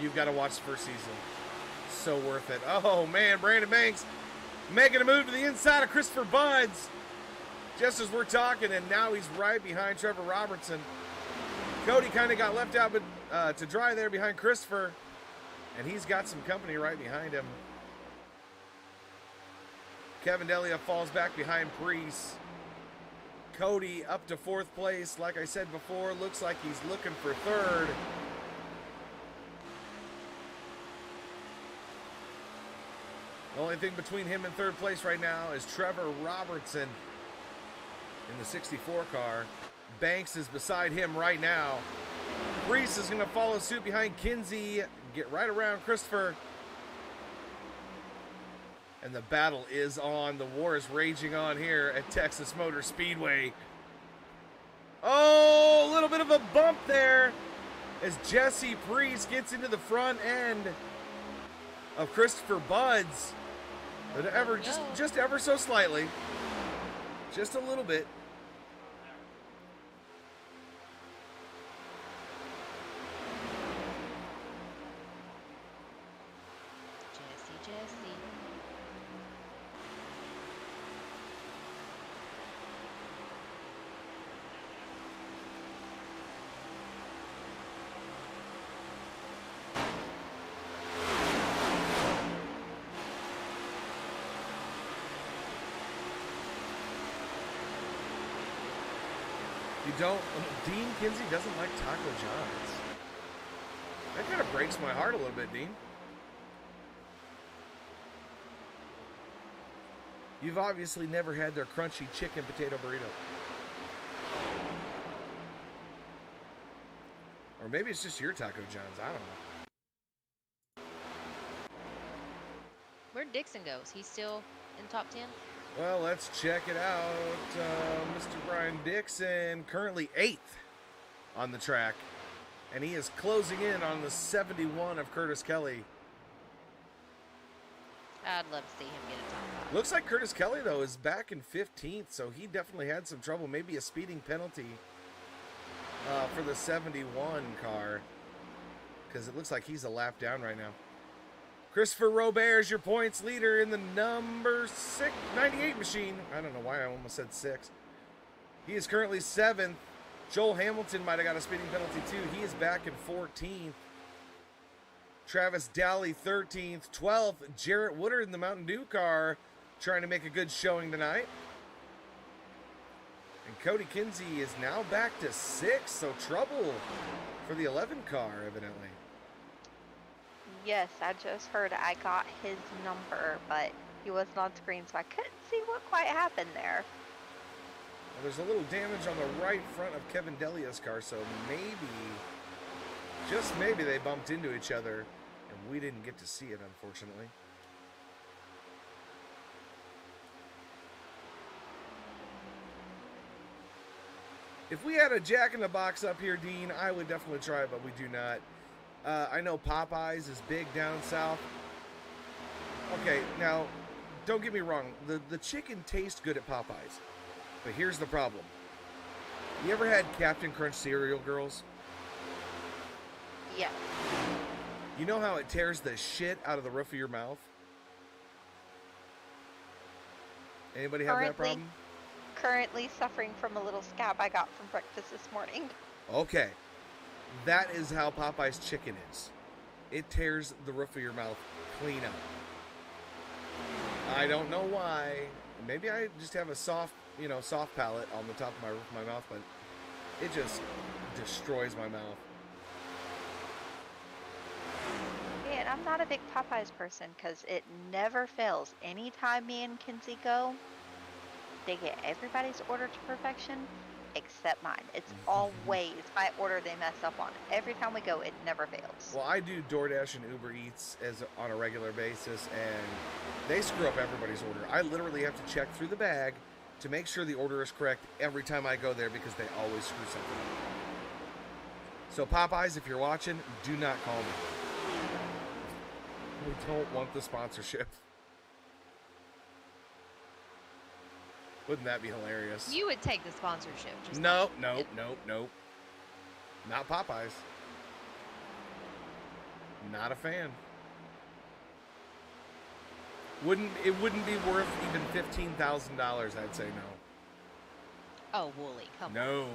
You've got to watch the first season. So worth it. Oh, man, Brandon Banks making a move to the inside of Christopher Buds just as we're talking, and now he's right behind Trevor Robertson. Cody kind of got left out to dry there behind Christopher, and he's got some company right behind him. Kevin Delia falls back behind Priest. Cody up to 4th place. Like I said before, looks like he's looking for 3rd. The only thing between him and 3rd place right now is Trevor Robertson in the 64 car. Banks is beside him right now. Priest is going to follow suit behind Kinsey, get right around Christopher. And the battle is on. The war is raging on here at Texas Motor Speedway. Oh, a little bit of a bump there as Jesse Priest gets into the front end of Christopher Buds. But just ever so slightly. Just a little bit. Jesse. Dean Kinsey doesn't like Taco John's. That kind of breaks my heart a little bit, Dean. You've obviously never had their crunchy chicken potato burrito. Or maybe it's just your Taco John's. I don't know. Where'd Dixon goes? He's still in top 10? Well, let's check it out. Mr. Brian Dixon, currently 8th on the track. And he is closing in on the 71 of Curtis Kelly. I'd love to see him get a top 5. Looks like Curtis Kelly, though, is back in 15th, so he definitely had some trouble. Maybe a speeding penalty for the 71 car, because it looks like he's a lap down right now. Christopher Robert is your points leader in the number 98 machine. I don't know why I almost said 6. He is currently 7th. Joel Hamilton might have got a speeding penalty, too. He is back in 14th. Travis Dowley, 13th. 12th, Jarrett Woodard in the Mountain Dew car, trying to make a good showing tonight. And Cody Kinsey is now back to 6th, so trouble for the 11 car, evidently. Yes, I just heard I got his number, but he wasn't on screen, so I couldn't see what quite happened there. Well, there's a little damage on the right front of Kevin Delia's car, so maybe, just maybe, they bumped into each other, and we didn't get to see it, unfortunately. If we had a Jack-in-the-Box up here, Dean, I would definitely try it, but we do not. I know Popeyes is big down south. Okay, now, don't get me wrong. The chicken tastes good at Popeyes. But here's the problem. You ever had Captain Crunch cereal, girls? Yeah. You know how it tears the shit out of the roof of your mouth? Anybody have that problem? Currently suffering from a little scab I got from breakfast this morning. Okay. That is how Popeye's chicken is. It tears the roof of your mouth clean up. I don't know why. Maybe I just have a soft palate on the top of my roof of my mouth, but it just destroys my mouth. Man, I'm not a big Popeyes person because it never fails. Anytime me and Kinsey go, they get everybody's order to perfection except mine. It's always my order they mess up on. Every time we go, it never fails. Well, I do DoorDash and Uber Eats on a regular basis, and they screw up everybody's order. I literally have to check through the bag to make sure the order is correct every time I go there because they always screw something up. So Popeyes, if you're watching, do not call me. We don't want the sponsorship. Wouldn't that be hilarious? You would take the sponsorship. Just No. Not Popeyes. Not a fan. It wouldn't be worth even $15,000, I'd say no. Oh, Wooly, come on. No.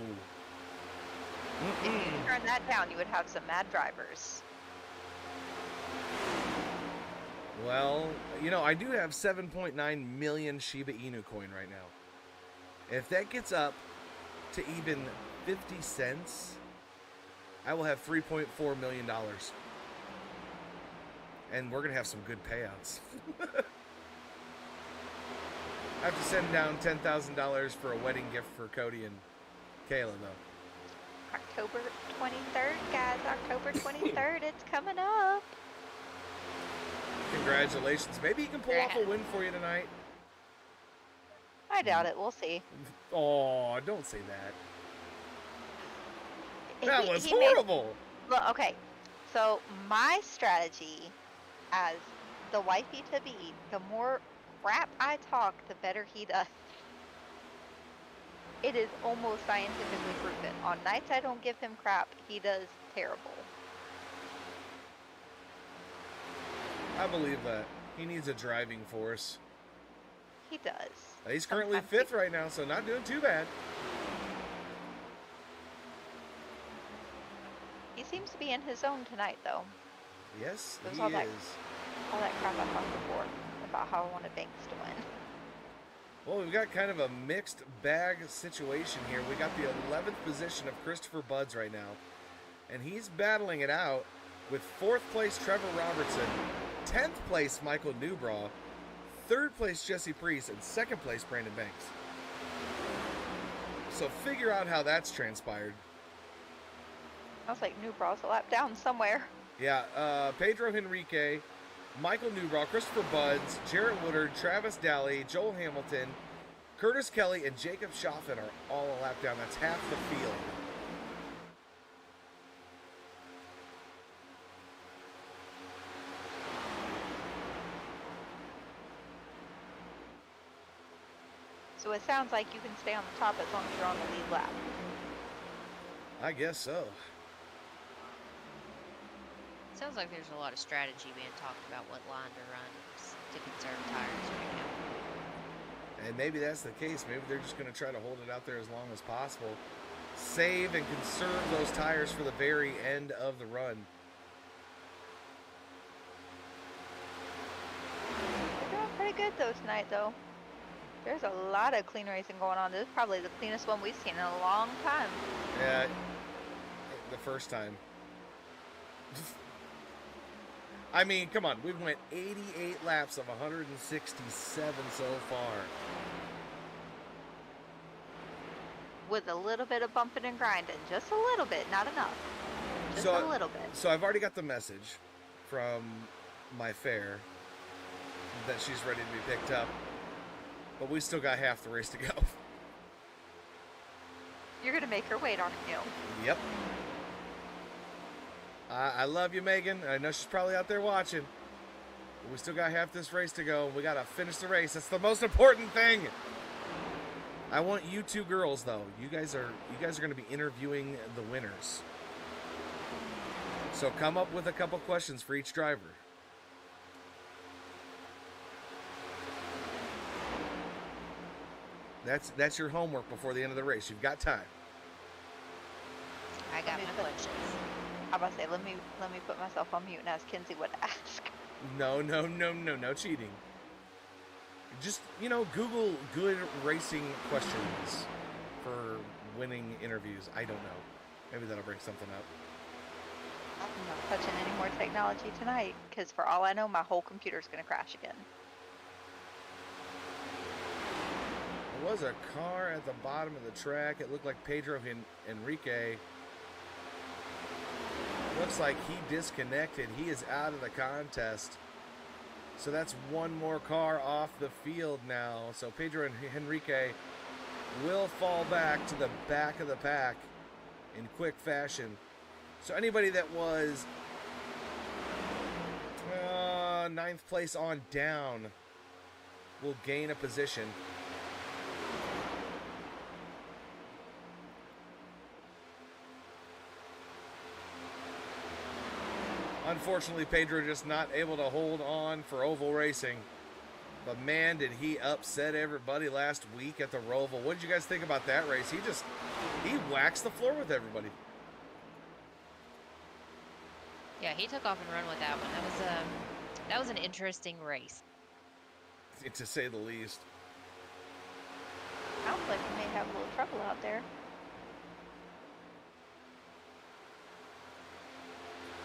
If you turn that down, you would have some mad drivers. Well, I do have 7.9 million Shiba Inu coin right now. If that gets up to even 50 cents, I will have $3.4 million. And we're going to have some good payouts. I have to send down $10,000 for a wedding gift for Cody and Kayla, though. October 23rd, guys. October 23rd. It's coming up. Congratulations. Maybe he can pull off a win for you tonight. I doubt it. We'll see. Oh, don't say that. He- That was he may- horrible. Well, okay. So my strategy as the wifey to be, the more crap I talk, the better he does. It is almost scientifically proven. On nights I don't give him crap, he does terrible. I believe that. He needs a driving force. He does. He's currently Sometimes 5th right now, so not doing too bad. He seems to be in his zone tonight, though. Yes, There's he all is. All that crap I talked before about how I wanted Banks to win. Well, we've got kind of a mixed bag situation here. We got the 11th position of Christopher Buds right now, and he's battling it out with 4th place Trevor Robertson, 10th place Michael Newbraw, 3rd place Jesse Priest, and 2nd place Brandon Banks. So figure out how that's transpired. Sounds like Newbraw's a lap down somewhere. Yeah, Pedro Henrique, Michael Newbraw, Christopher Buds, Jarrett Woodard, Travis Daly, Joel Hamilton, Curtis Kelly, and Jacob Schoffen are all a lap down. That's half the field. So it sounds like you can stay on the top as long as you're on the lead lap. I guess so. Sounds like there's a lot of strategy being talked about what line to run to conserve tires right now. And maybe that's the case. Maybe they're just going to try to hold it out there as long as possible. Save and conserve those tires for the very end of the run. They're doing pretty good though tonight though. There's a lot of clean racing going on. This is probably the cleanest one we've seen in a long time. Yeah, the first time. I mean, come on. We've went 88 laps of 167 so far. With a little bit of bumping and grinding. Just a little bit, not enough. Just a little bit. So I've already got the message from my fare that she's ready to be picked up. But we still got half the race to go. You're going to make her wait, aren't you? Yep. I love you, Megan. I know she's probably out there watching. But we still got half this race to go. We got to finish the race. That's the most important thing. I want you two girls, though. You guys are going to be interviewing the winners. So come up with a couple questions for each driver. That's your homework before the end of the race. You've got time. I got my questions. How about I say, let me put myself on mute and ask Kinsey what to ask. No cheating. Just, Google good racing questions for winning interviews. I don't know. Maybe that'll bring something up. I'm not touching any more technology tonight, because for all I know, my whole computer's going to crash again. There was a car at the bottom of the track. It looked like Pedro Henrique. Looks like he disconnected. He is out of the contest. So that's one more car off the field now. So Pedro Henrique will fall back to the back of the pack in quick fashion. So anybody that was ninth place on down will gain a position. Unfortunately, Pedro just not able to hold on for oval racing. But man, did he upset everybody last week at the Roval. What did you guys think about that race? He waxed the floor with everybody. Yeah, he took off and run with that one. That was an interesting race. To say the least. Sounds like we may have a little trouble out there.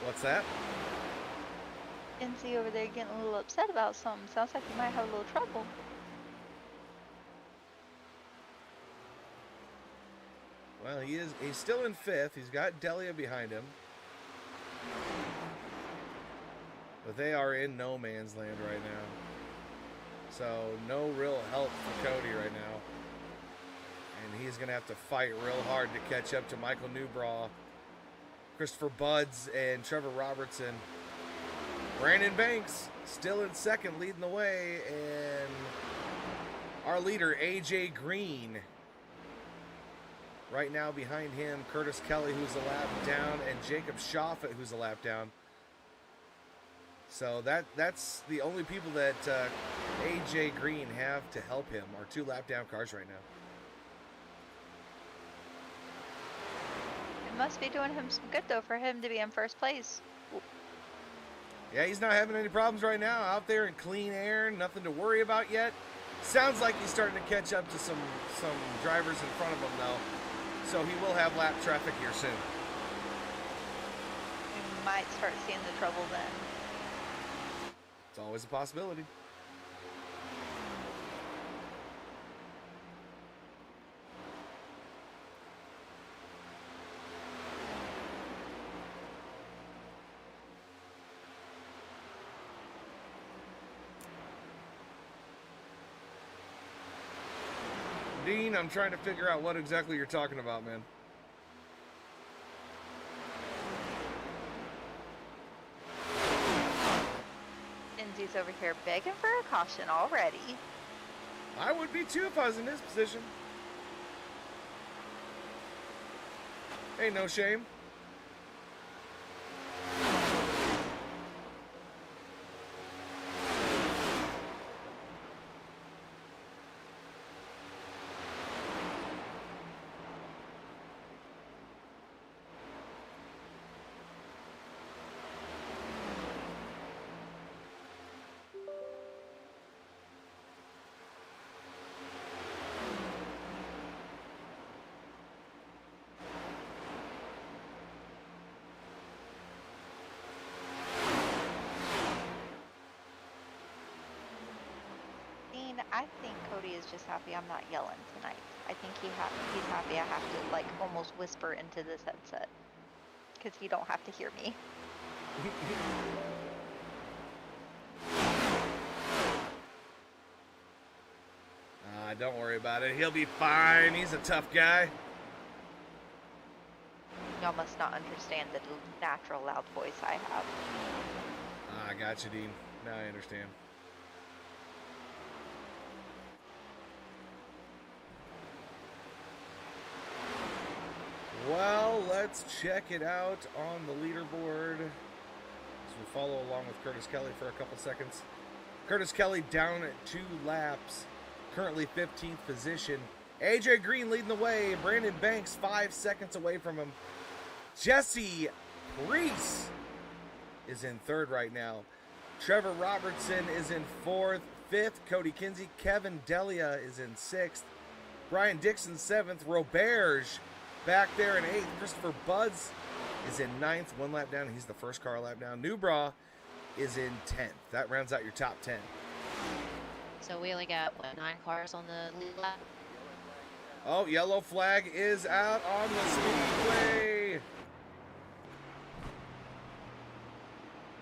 What's that? Kinsey over there getting a little upset about something. Sounds like you might have a little trouble. Well, he's still in fifth. He's got Delia behind him. But they are in no man's land right now. So no real help for Cody right now. And he's going to have to fight real hard to catch up to Michael Newbraw, Christopher Buds, and Trevor Robertson. Brandon Banks still in second, leading the way. And our leader, AJ Green, right now behind him, Curtis Kelly, who's a lap down, and Jacob Schoffet, who's a lap down. So that's the only people that AJ Green have to help him, are two lap down cars right now. It must be doing him some good though for him to be in first place. Yeah, he's not having any problems right now. Out there in clean air, nothing to worry about yet. Sounds like he's starting to catch up to some drivers in front of him though. So he will have lap traffic here soon. We might start seeing the trouble then. It's always a possibility. Dean, I'm trying to figure out what exactly you're talking about, man. Lindsay's over here begging for a caution already. I would be too if I was in his position. Hey, no shame. I think Cody is just happy I'm not yelling tonight. I think he's happy I have to like almost whisper into this headset because he don't have to hear me. Don't worry about it. He'll be fine. He's a tough guy. Y'all must not understand the natural loud voice I have. I got you, Dean. Now I understand. Well, let's check it out on the leaderboard as we follow along with Curtis Kelly for a couple seconds. Curtis Kelly down at 2 laps, currently 15th position. AJ Green leading the way. Brandon Banks 5 seconds away from him. Jesse Priest is in 3rd right now. Trevor Robertson is in 4th. 5th, Cody Kinsey. Kevin Delia is in 6th. Brian Dixon 7th. Roberge back there in 8th. Christopher Buds is in 9th. 1 lap down. He's the first car lap down. Newbra is in 10th. That rounds out your top 10. So we only got, what, 9 cars on the lead lap? Oh, yellow flag is out on the speedway.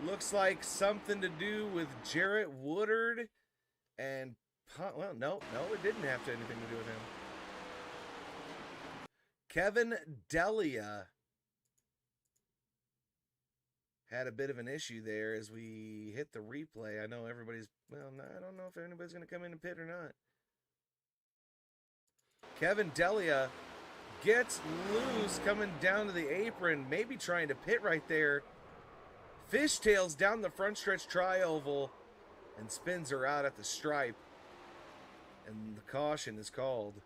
Looks like something to do with Jarrett Woodard and, well, no, it didn't have to anything to do with him. Kevin Delia had a bit of an issue there as we hit the replay. I know everybody's, well, I don't know if anybody's going to come in and pit or not. Kevin Delia gets loose coming down to the apron, maybe trying to pit right there. Fishtails down the front stretch tri-oval and spins her out at the stripe. And the caution is called.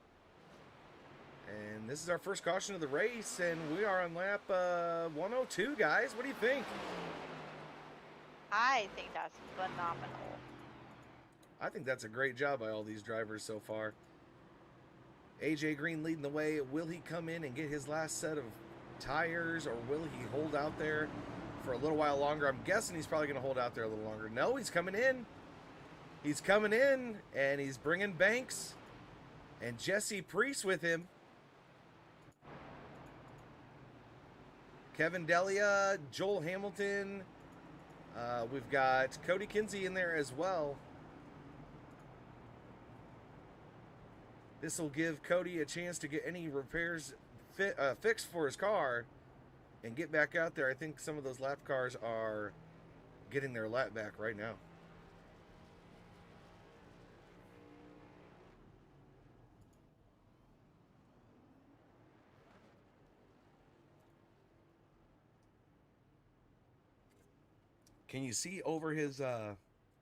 And this is our first caution of the race, and we are on lap 102, guys. What do you think? I think that's phenomenal. I think that's a great job by all these drivers so far. AJ Green leading the way. Will he come in and get his last set of tires, or will he hold out there for a little while longer? I'm guessing he's probably going to hold out there a little longer. No, he's coming in. He's coming in, and he's bringing Banks and Jesse Priest with him. Kevin Delia, Joel Hamilton. We've got Cody Kinsey in there as well. This will give Cody a chance to get any repairs fixed for his car and get back out there. I think some of those lap cars are getting their lap back right now. Can you see over his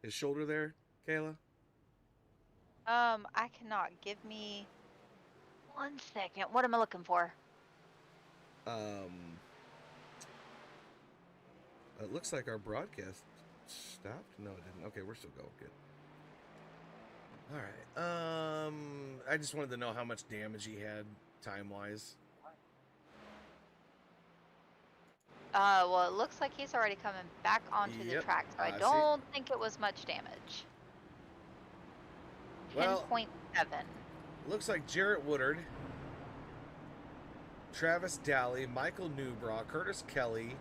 shoulder there, Kayla? I cannot. Give me 1 second. What am I looking for? It looks like our broadcast stopped. No, it didn't. Okay, we're still going. Good. All right. I just wanted to know how much damage he had time-wise. Well, it looks like he's already coming back onto the Yep, track, so I I see. don't think it was much damage. Well, 10.7. looks like Jarrett Woodard, Travis Daly, Michael Newbra, Curtis Kelly,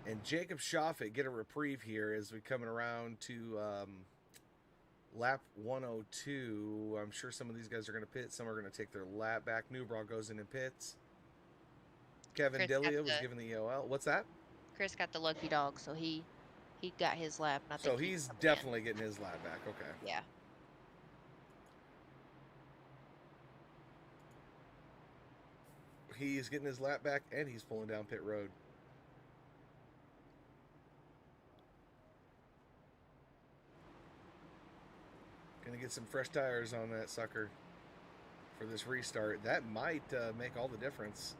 and Jacob Schaffet get a reprieve here as we're coming around to Lap 102. I'm sure some of these guys are going to pit. Some are going to take their lap back. Newbraw goes in and pits. Kevin Chris got Delia was the- given the EOL. What's that? Chris got the lucky dog, so he got his lap. And I So think he's coming in. definitely getting his lap back. Okay. Yeah. He's getting his lap back, and he's pulling down pit road. Gonna get some fresh tires on that sucker for this restart. That might make all the difference.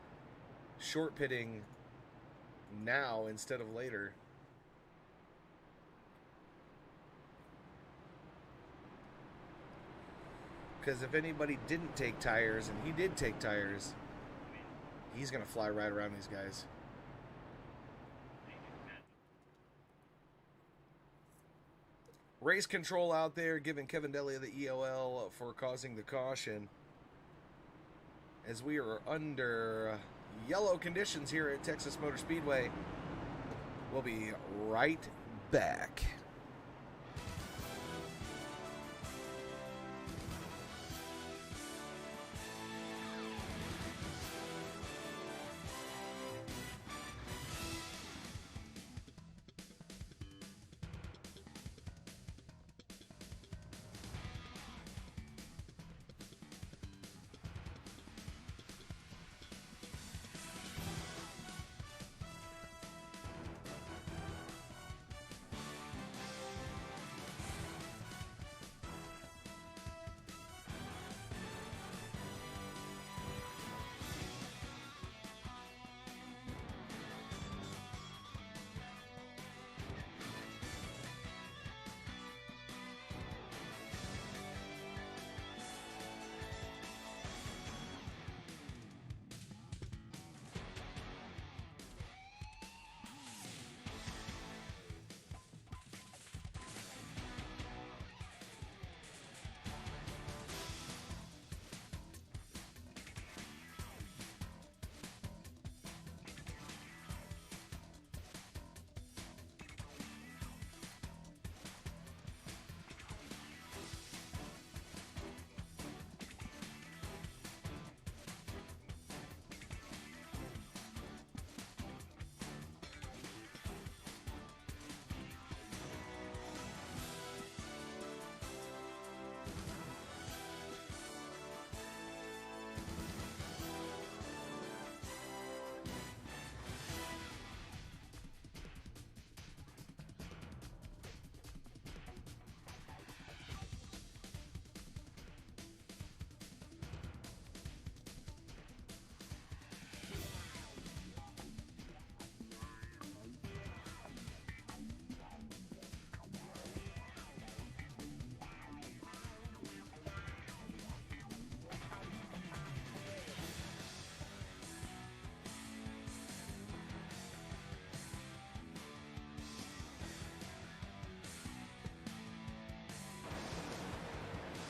Short pitting now instead of later. Because if anybody didn't take tires, and he did take tires, he's going to fly right around these guys. Race control out there giving Kevin Delia the EOL for causing the caution. As we are under yellow conditions here at Texas Motor Speedway. We'll be right back.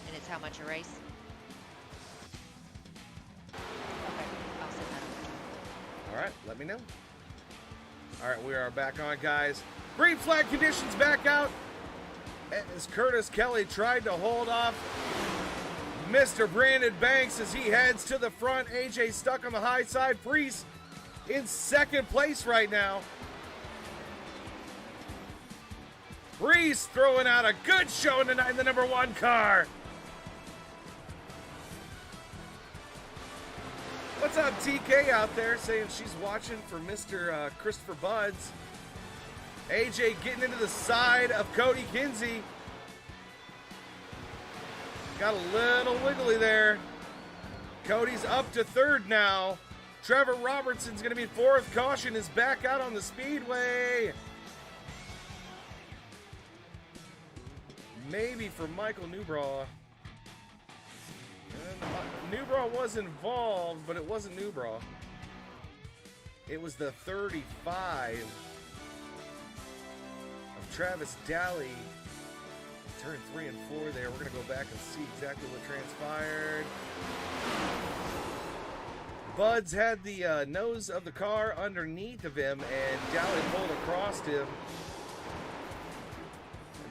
And it's how much a race? Okay, I'll send that over. All right, let me know. All right, we are back on, guys. Green flag conditions back out. As Curtis Kelly tried to hold off Mr. Brandon Banks as he heads to the front. AJ stuck on the high side. Freeze in second place right now. Breeze throwing out a good showing tonight in the number one car. What's up, TK out there saying she's watching for Mr. Christopher Buds. AJ getting into the side of Cody Kinsey. Got a little wiggly there. Cody's up to third now. Trevor Robertson's going to be fourth. Caution is back out on the speedway. Maybe for Michael Newbraw. Newbraw was involved, but it wasn't Newbraw. It was the 35 of Travis Daly. Turn 3 and 4 there. We're going to go back and see exactly what transpired. Buds had the nose of the car underneath of him, and Daly pulled across him.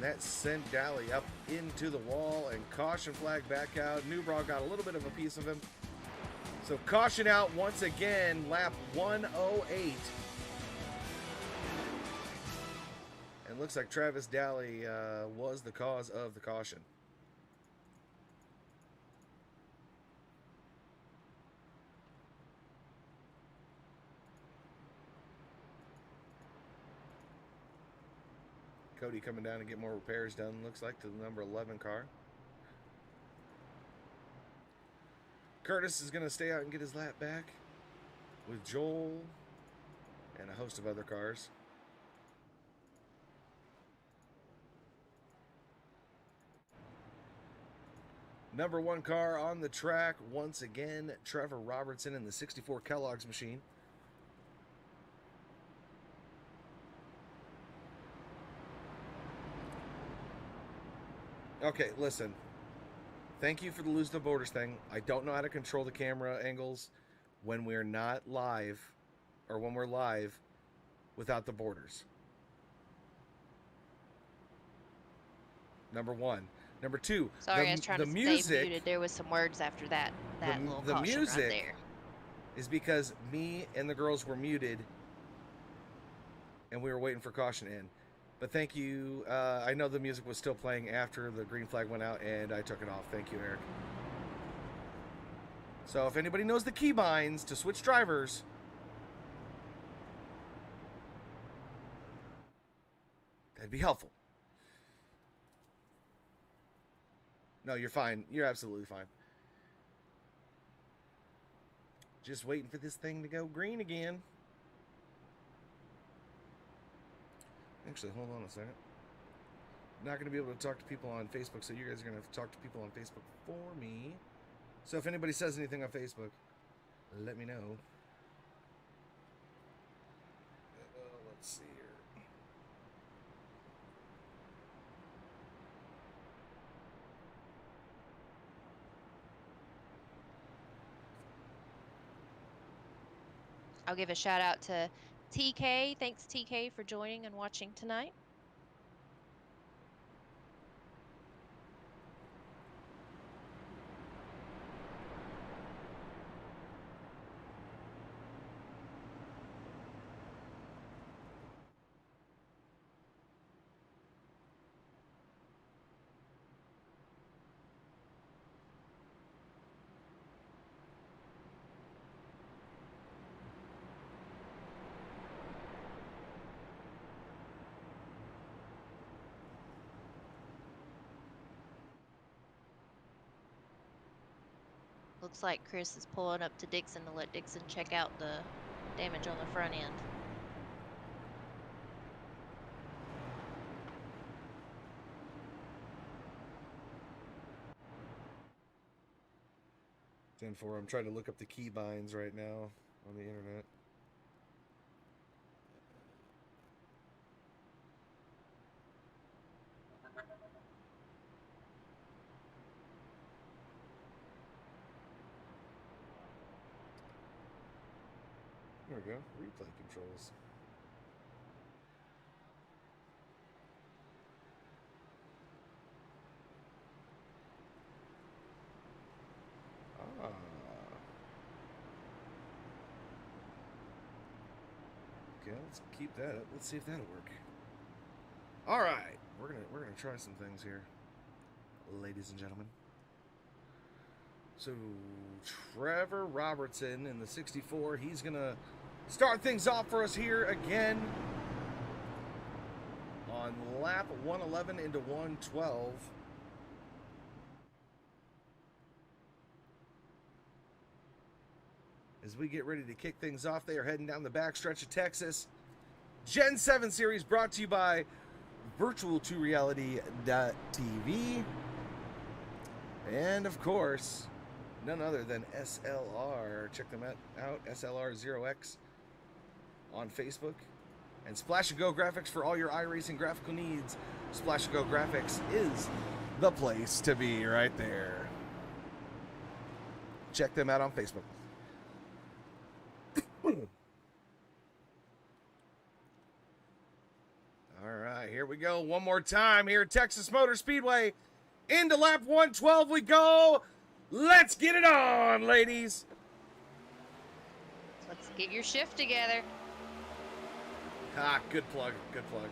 And that sent Daly up into the wall, and caution flag back out. Newbraw got a little bit of a piece of him. So caution out once again, lap 108. And looks like Travis Daly was the cause of the caution. Cody coming down to get more repairs done, looks like, to the number 11 car. Curtis is going to stay out and get his lap back with Joel and a host of other cars. Number 1 car on the track, once again, Trevor Robertson in the 64 Kellogg's machine. Okay, listen. Thank you for the lose the borders thing. I don't know how to control the camera angles when we're not live, or when we're live without the borders. Number 1. Number 2. Sorry, I was trying to stay muted. There was some words after that little the caution music right there. Is because me and the girls were muted and we were waiting for caution in. But thank you. I know the music was still playing after the green flag went out, and I took it off. Thank you, Eric. So if anybody knows the keybinds to switch drivers, that'd be helpful. No, you're fine. You're absolutely fine. Just waiting for this thing to go green again. Actually, hold on a second. Not going to be able to talk to people on Facebook, so you guys are going to have to talk to people on Facebook for me. So if anybody says anything on Facebook, let me know. Let's see here. I'll give a shout out to TK. Thanks, TK, for joining and watching tonight. Looks like Chris is pulling up to Dixon to let Dixon check out the damage on the front end. I'm trying to look up the keybinds right now on the internet. There we go. Replay controls. Ah. Okay, let's keep that up. Let's see if that'll work. All right, we're gonna try some things here, ladies and gentlemen. So Trevor Robertson in the 64, he's gonna start things off for us here again on lap 111 into 112. As we get ready to kick things off, they are heading down the backstretch of Texas. Gen 7 Series brought to you by Virtual2Reality.tv. And of course, none other than SLR. Check them out, SLR0X on Facebook. And Splash & Go Graphics for all your iRacing graphical needs. Splash & Go Graphics is the place to be right there. Check them out on Facebook. All right. right, here we go. One more time here at Texas Motor Speedway. Into lap 112 we go. Let's get it on, ladies. Let's get your shift together. Ah, good plug. Good plug.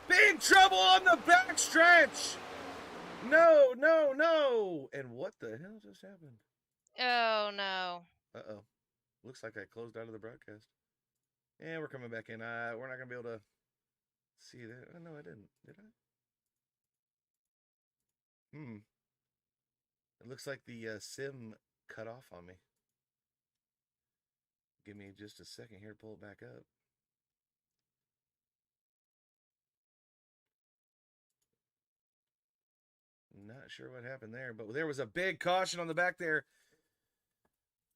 Big trouble on the backstretch. No, no, no. And what the hell just happened? Oh, no. Uh-oh. Looks like I closed out of the broadcast. And we're coming back in. We're not going to be able to see that. Oh, no, I didn't. Did I? It looks like the sim cut off on me. Give me just a second here to pull it back up. Not sure what happened there, but there was a big caution on the back there.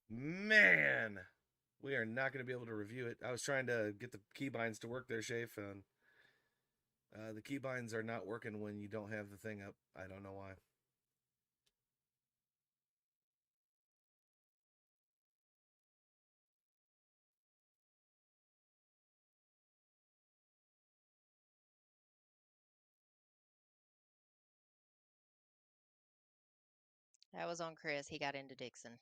Man, we are not going to be able to review it. I was trying to get the keybinds to work there, Shafe, and the keybinds are not working when you don't have the thing up. I don't know why. That was on Chris. He got into Dixon.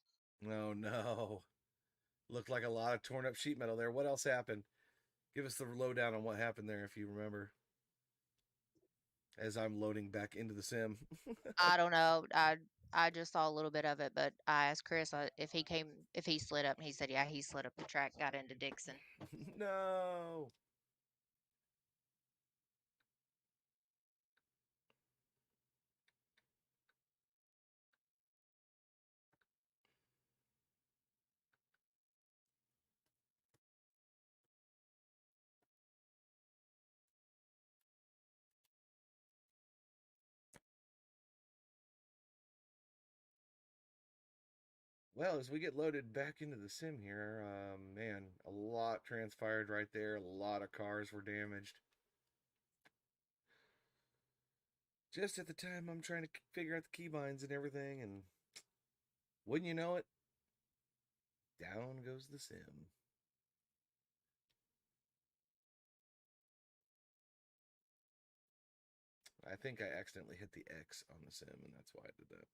Oh, no. Looked like a lot of torn up sheet metal there. What else happened? Give us the lowdown on what happened there, if you remember. As I'm loading back into the sim. I don't know. I just saw a little bit of it, but I asked Chris if he slid up, and he said, yeah, he slid up the track, got into Dixon. No. Well, as we get loaded back into the sim here, man, a lot transpired right there. A lot of cars were damaged. Just at the time I'm trying to figure out the keybinds and everything, and wouldn't you know it, down goes the sim. I think I accidentally hit the X on the sim, and that's why I did that.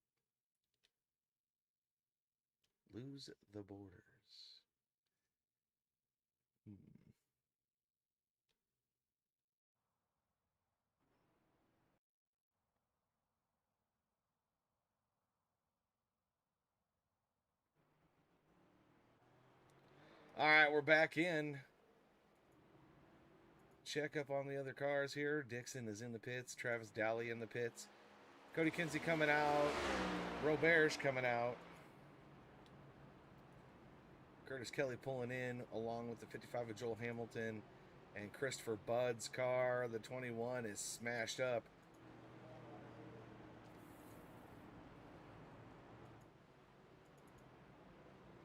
Lose the borders. All right, we're back in. Check up on the other cars here. Dixon is in the pits. Travis Dowley in the pits. Cody Kinsey coming out. Robert's coming out. Curtis Kelly pulling in along with the 55 of Joel Hamilton. And Christopher Budd's car, the 21, is smashed up.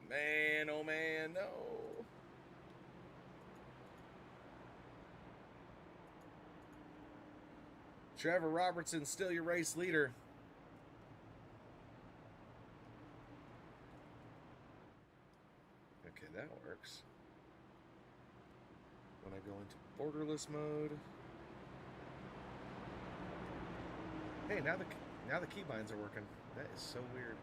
Man, oh man, no. Trevor Robertson, still your race leader. Okay, that works. When I go into borderless mode. Hey, now the keybinds are working. That is so weird.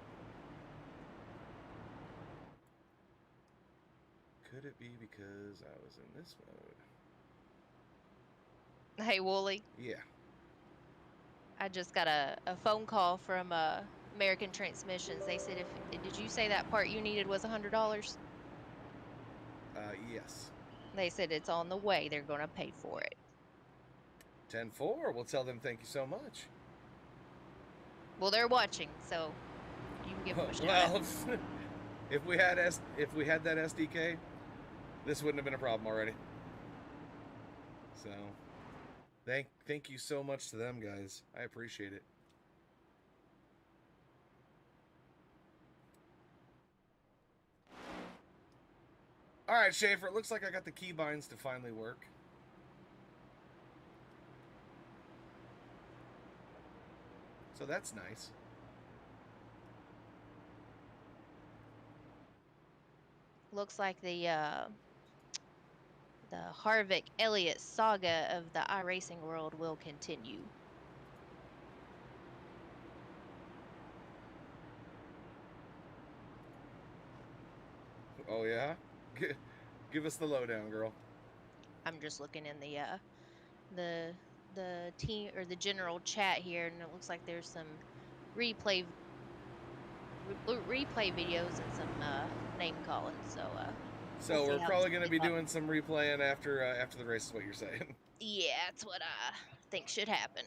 Could it be because I was in this mode? Hey, Wooly. Yeah. I just got a phone call from American Transmissions. They said, did you say that part you needed was $100? Yes. They said it's on the way. They're going to pay for it. 10-4. We'll tell them thank you so much. Well, they're watching, so you can give them a shout. Well, if we had that SDK, this wouldn't have been a problem already. So, thank you so much to them, guys. I appreciate it. All right, Schaefer, it looks like I got the keybinds to finally work. So that's nice. Looks like the Harvick Elliott saga of the iRacing world will continue. Oh yeah? Give us the lowdown, girl. I'm just looking in the team or the general chat here, and it looks like there's some replay videos and some name calling. So So we'll we're see how probably this going to plays be out. doing some replaying after the race is what you're saying. Yeah, that's what I think should happen.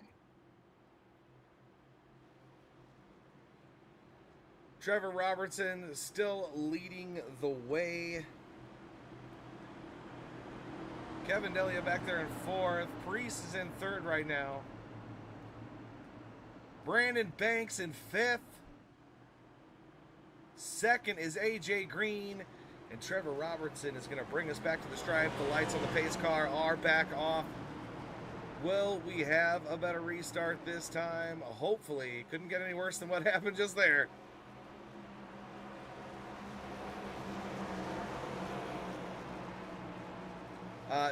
Trevor Robertson still leading the way. Kevin Delia back there in fourth. Priest is in third right now. Brandon Banks in fifth. Second is AJ Green. And Trevor Robertson is going to bring us back to the stripe. The lights on the pace car are back off. Will we have a better restart this time? Hopefully. Couldn't get any worse than what happened just there.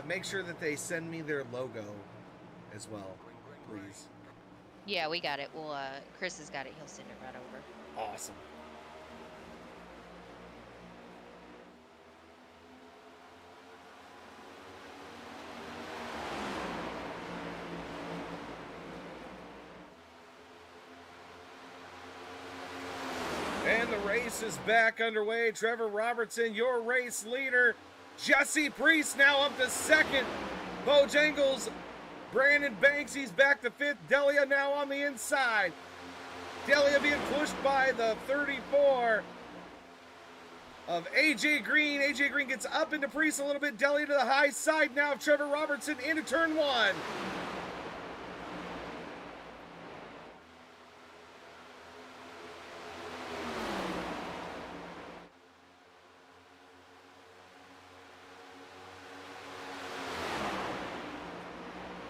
Make sure that they send me their logo as well, please. Yeah, we got it. Well, Chris has got it. He'll send it right over. Awesome. And the race is back underway. Trevor Robertson, your race leader. Jesse Priest now up to second. Bojangles, Brandon Banks, he's back to fifth. Delia now on the inside. Delia being pushed by the 34 of AJ Green. AJ Green gets up into Priest a little bit. Delia to the high side now of Trevor Robertson into turn one.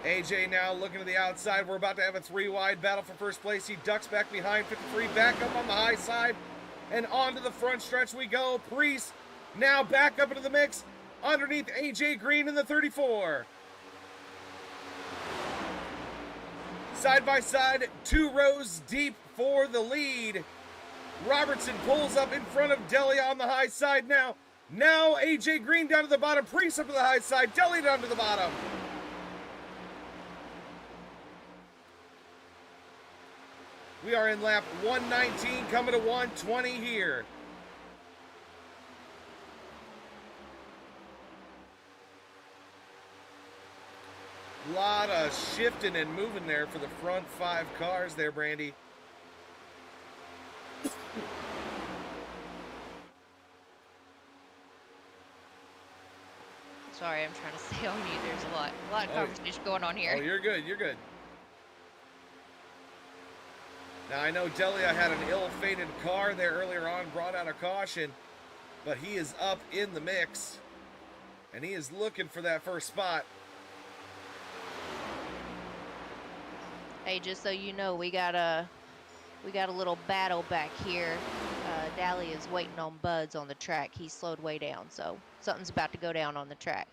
AJ now looking to the outside. We're about to have a three-wide battle for first place. He ducks back behind 53, back up on the high side, and onto the front stretch we go. Priest now back up into the mix underneath AJ Green in the 34. Side by side, 2 rows deep for the lead. Robertson pulls up in front of Delia on the high side now. Now AJ Green down to the bottom. Priest up to the high side. Delia down to the bottom. We are in lap 119, coming to 120 here. A lot of shifting and moving there for the front 5 cars there, Brandy. Sorry, I'm trying to stay on mute. There's a lot of conversation going on here. Oh, you're good, you're good. Now, I know Delia had an ill-fated car there earlier on, brought out a caution, but he is up in the mix, and he is looking for that first spot. Hey, just so you know, we got a little battle back here. Dahlia's waiting on Buds on the track. He slowed way down, so something's about to go down on the track.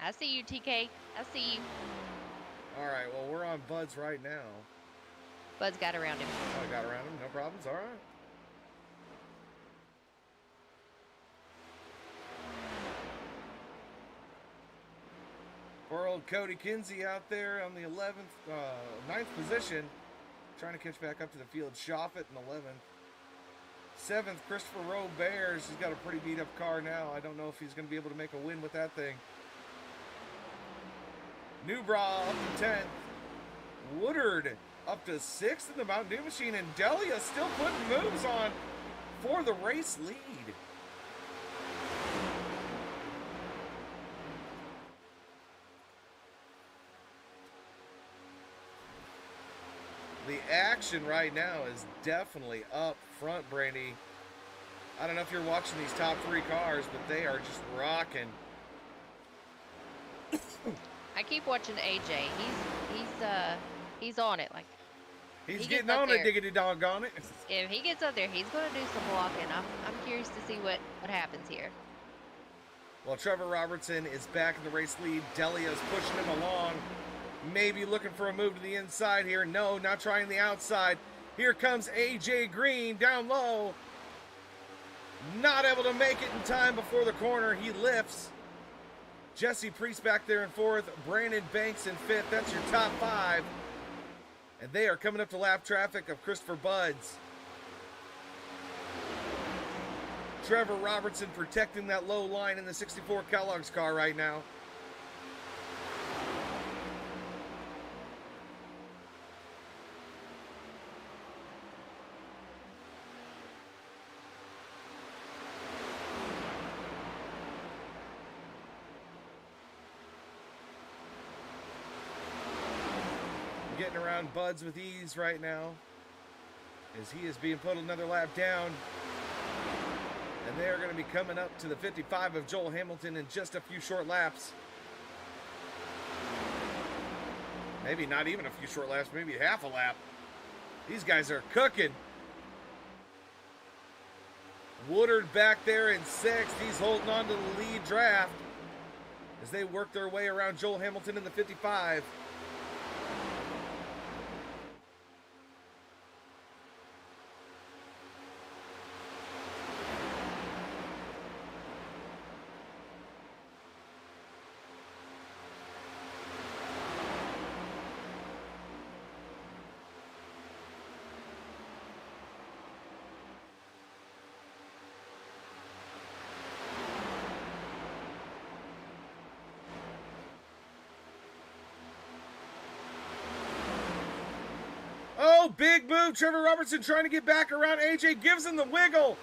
I see you, TK. I see you. All right, well, we're on Bud's right now. Bud's got around him. Oh, I got around him, no problems, all right. Poor old Cody Kinsey out there on the 9th position, trying to catch back up to the field. Shoffett in 11th. 7th, Christopher Rowe-Bears. He's got a pretty beat-up car now. I don't know if he's going to be able to make a win with that thing. Newbra up to 10th. Woodard up to 6th in the Mountain Dew machine. And Delia still putting moves on for the race lead. The action right now is definitely up front, Brandy. I don't know if you're watching these top 3 cars, but they are just rocking. I keep watching AJ. He's on it. Like He's he getting on it, diggity doggone it. if he gets up there, he's gonna do some blocking. I'm curious to see what happens here. Well, Trevor Robertson is back in the race lead. Delia's pushing him along. Maybe looking for a move to the inside here. No, not trying the outside. Here comes AJ Green down low. Not able to make it in time before the corner. He lifts. Jesse Priest back there in 4th. Brandon Banks in 5th. That's your top 5. And they are coming up to lap traffic of Christopher Buds. Trevor Robertson protecting that low line in the 64 Kellogg's car right now. Getting around Buds with ease right now as he is being put another lap down. And they are going to be coming up to the 55 of Joel Hamilton in just a few short laps. Maybe not even a few short laps, maybe half a lap. These guys are cooking. Woodard back there in 6th. He's holding on to the lead draft as they work their way around Joel Hamilton in the 55. Oh, big move. Trevor Robertson trying to get back around AJ. Gives him the wiggle.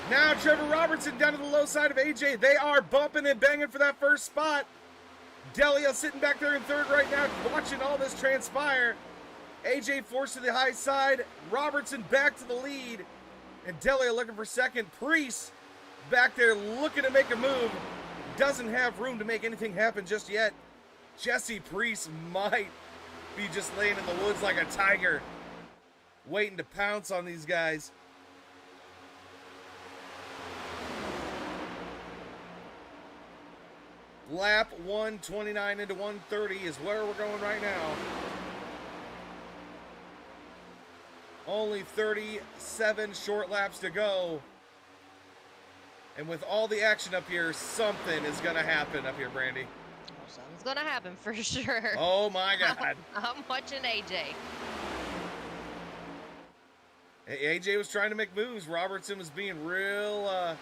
Now Trevor Robertson down to the low side of AJ. They are bumping and banging for that first spot. Delia sitting back there in 3rd right now, watching all this transpire. AJ forced to the high side. Robertson back to the lead. And Delia looking for 2nd. Priest back there looking to make a move. Doesn't have room to make anything happen just yet. Jesse Priest might be just laying in the woods like a tiger, waiting to pounce on these guys. Lap 129 into 130 is where we're going right now. Only 37 short laps to go. And with all the action up here, something is going to happen up here, Brandy. Something's gonna happen for sure. Oh my God. I'm watching AJ. AJ was trying to make moves. Robertson was being real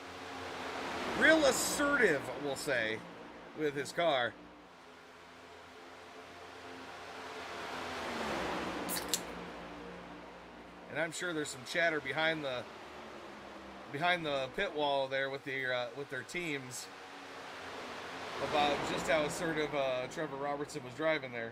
assertive, we'll say, with his car. And I'm sure there's some chatter behind the pit wall there with their teams about just how assertive Trevor Robertson was driving there.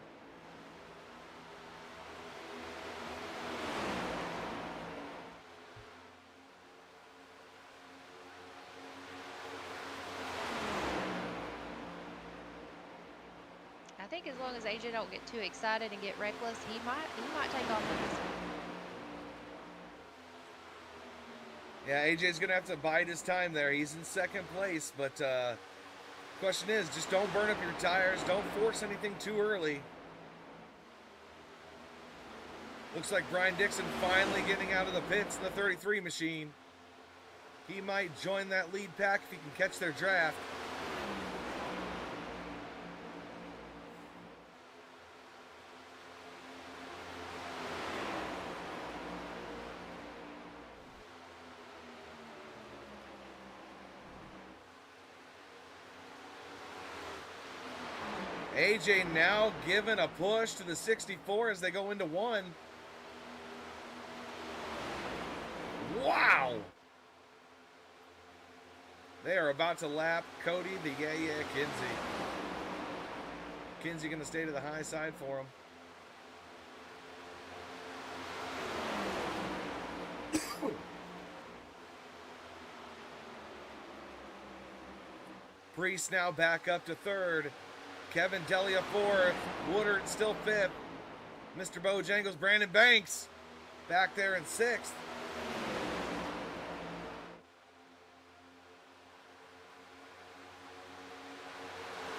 I think as long as AJ don't get too excited and get reckless, he might take off with this one. Yeah, AJ's gonna have to bide his time there. He's in 2nd place, but question is, just don't burn up your tires. Don't force anything too early. Looks like Brian Dixon finally getting out of the pits in the 33 machine. He might join that lead pack if he can catch their draft. AJ now giving a push to the 64 as they go into 1. Wow! They are about to lap Cody the Kinsey. Kinsey going to stay to the high side for him. Priest now back up to third. Kevin Delia fourth. Woodard still fifth. Mr. Bojangles, Brandon Banks back there in sixth.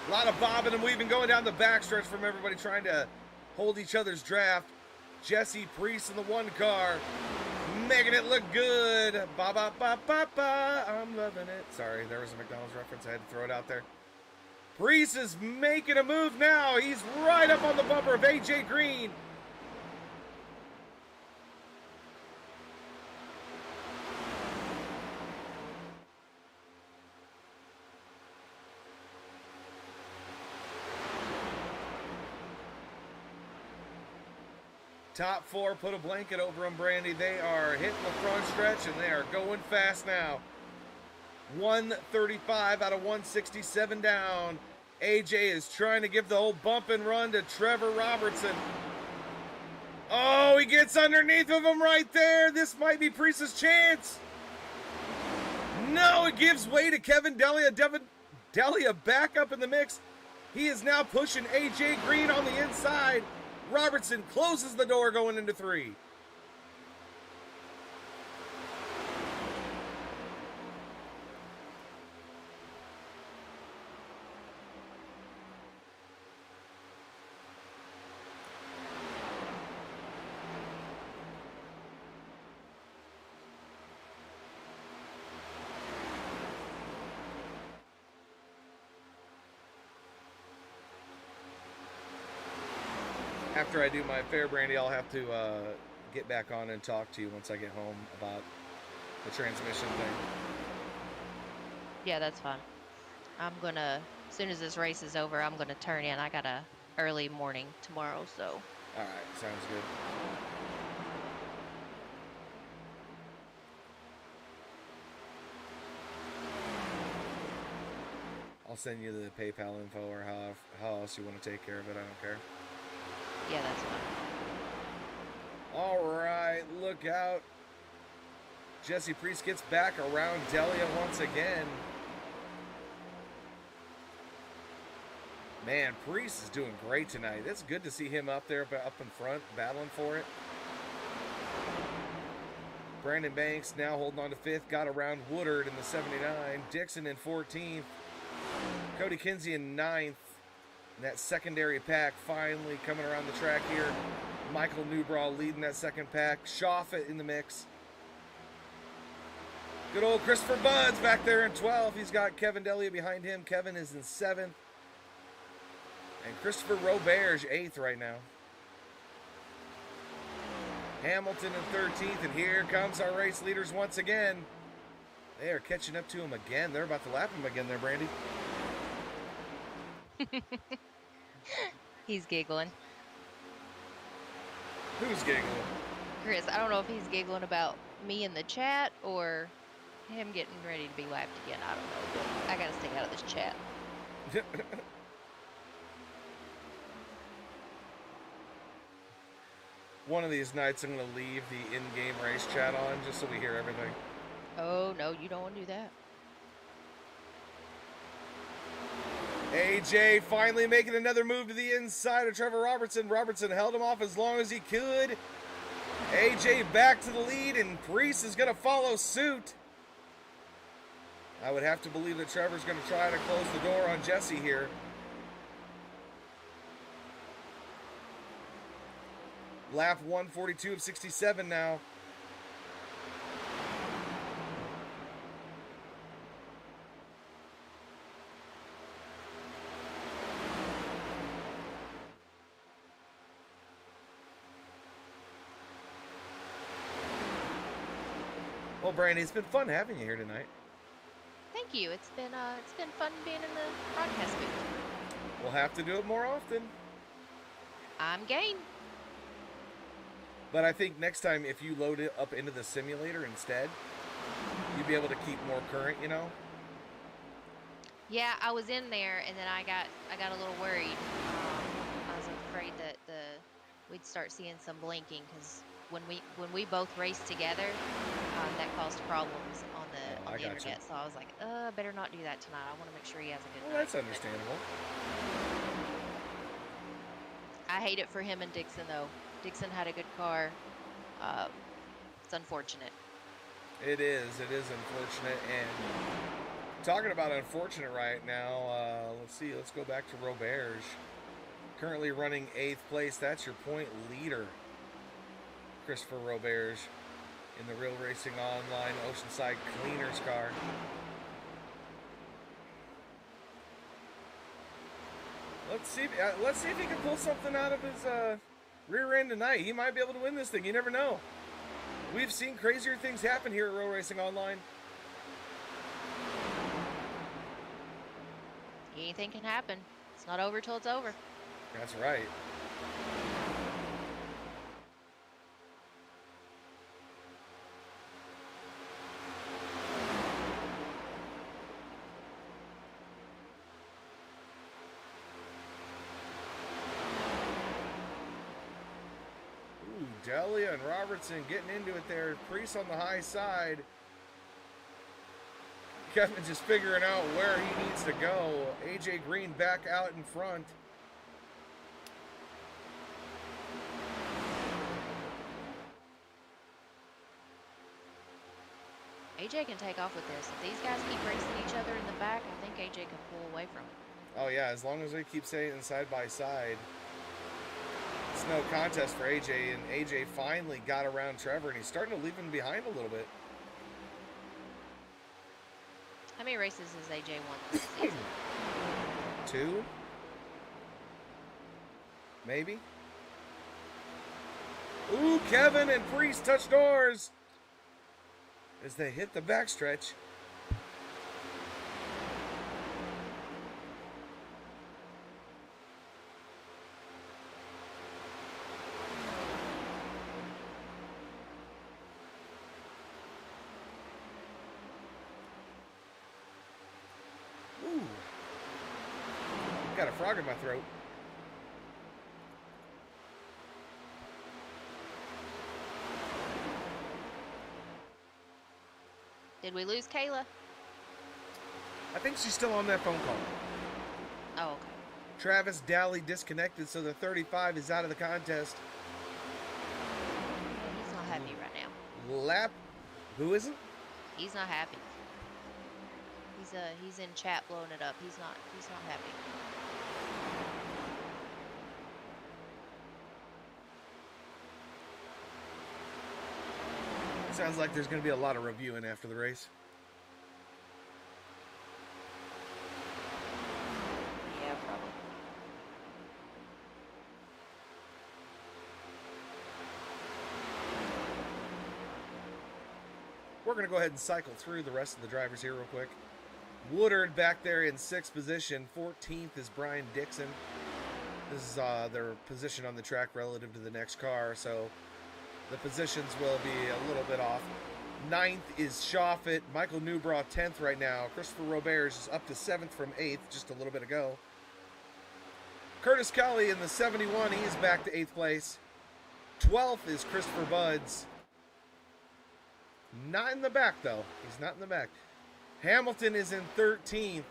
A lot of bobbing and weaving going down the backstretch from everybody trying to hold each other's draft. Jesse Priest in the one car, making it look good. Ba ba ba ba ba. I'm loving it. Sorry, there was a McDonald's reference. I had to throw it out there. Priest is making a move now. He's right up on the bumper of AJ Green. Top four, put a blanket over them, Brandy. They are hitting the front stretch, and they are going fast now. 135 out of 167 down. AJ is trying to give the whole bump and run to Trevor Robertson. Oh, he gets underneath of him right there. This might be Priest's chance. No, it gives way to Kevin Delia. Delia back up in the mix. He is now pushing AJ Green on the inside. Robertson closes the door going into three. After I do my fair, Brandy, I'll have to get back on and talk to you once I get home about the transmission thing. Yeah, that's fine. I'm gonna, as soon as this race is over, I'm gonna turn in. I got a early morning tomorrow, so. All right, sounds good. I'll send you the PayPal info or how else you want to take care of it. I don't care. Yeah, that's fine. All right, look out. Jesse Priest gets back around Delia once again. Man, Priest is doing great tonight. It's good to see him up there, up in front, battling for it. Brandon Banks now holding on to fifth, got around Woodard in the 79. Dixon in 14th. Cody Kinsey in 9th. And that secondary pack finally coming around the track here. Michael Newbraw leading that second pack. Shoffett in the mix. Good old Christopher Buds back there in 12th. He's got Kevin Delia behind him. Kevin is in 7th. And Christopher Roberge 8th right now. Hamilton in 13th. And here comes our race leaders once again. They are catching up to him again. They're about to lap him again there, Brandy. He's giggling. Who's giggling? Chris, I don't know if he's giggling about me in the chat or him getting ready to be lapped again. I don't know, but I gotta stay out of this chat. One of these nights I'm going to leave the in-game race chat on just so we hear everything. Oh, no, you don't want to do that. AJ finally making another move to the inside of Trevor Robertson. Robertson held him off as long as he could. AJ back to the lead, and Priest is going to follow suit. I would have to believe that Trevor's going to try to close the door on Jesse here. Lap 142 of 67 now. Well, Brandy, it's been fun having you here tonight. Thank you. It's been fun being in the broadcast booth. We'll have to do it more often. I'm game. But I think next time, if you load it up into the simulator instead, you'd be able to keep more current, you know? Yeah, I was in there, and then I got a little worried. I was afraid that we'd start seeing some blinking because when we both raced together, that caused problems on Oh, the I got internet. So I was like, better not do that tonight. I want to make sure he has a good Well, night. that's understandable. I hate it for him and Dixon though. Dixon had a good car. It's unfortunate. It is unfortunate. And talking about unfortunate right now, let's see. Let's go back to Roberge. Currently running 8th place. That's your point leader, Christopher Roberge, in the Real Racing Online Oceanside Cleaners car. Let's see if he can pull something out of his rear end tonight. He might be able to win this thing. You never know. We've seen crazier things happen here at Real Racing Online. Anything can happen. It's not over till it's over. That's right. Ooh, Delia and Robertson getting into it there. Priest on the high side. Kevin just figuring out where he needs to go. AJ Green back out in front. AJ can take off with this. If these guys keep racing each other in the back, I think AJ can pull away from him. Oh yeah, as long as they keep staying side by side. It's no contest for AJ, and AJ finally got around Trevor, and he's starting to leave him behind a little bit. How many races has AJ won this season? 2? Maybe? Ooh, Kevin and Priest touch doors as they hit the backstretch. Ooh. Got a frog in my throat. Did we lose Kayla? I think she's still on that phone call. Oh, okay. Travis Daly disconnected, so the 35 is out of the contest. He's not happy right now. Lap. Who isn't? He's not happy. He's in chat blowing it up. He's not happy. Sounds like there's going to be a lot of reviewing after the race. Yeah, probably. We're going to go ahead and cycle through the rest of the drivers here real quick. Woodard back there in 6th position. 14th is Brian Dixon. This is their position on the track relative to the next car, so the positions will be a little bit off. 9th is Shawfit. Michael Newbraw 10th right now. Christopher Roberge is up to 7th from 8th just a little bit ago. Curtis Kelly in the 71. He is back to 8th place. 12th is Christopher Buds. Not in the back, though. He's not in the back. Hamilton is in 13th.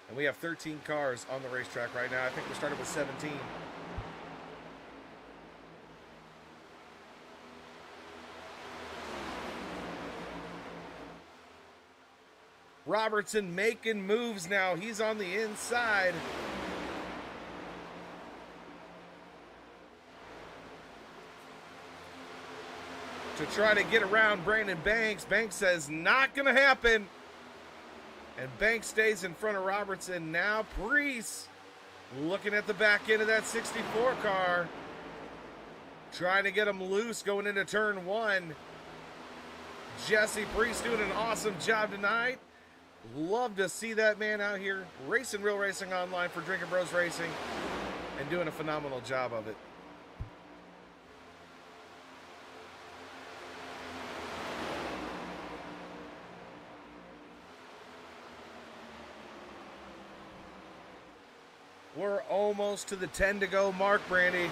And we have 13 cars on the racetrack right now. I think we started with 17. Robertson making moves now. He's on the inside. To try to get around Brandon Banks. Banks says not going to happen. And Banks stays in front of Robertson. Now Priest looking at the back end of that 64 car. Trying to get him loose going into turn 1. Jesse Priest doing an awesome job tonight. Love to see that man out here racing Real Racing Online for Drinking Bros Racing and doing a phenomenal job of it. We're almost to the 10 to go mark, Brandy.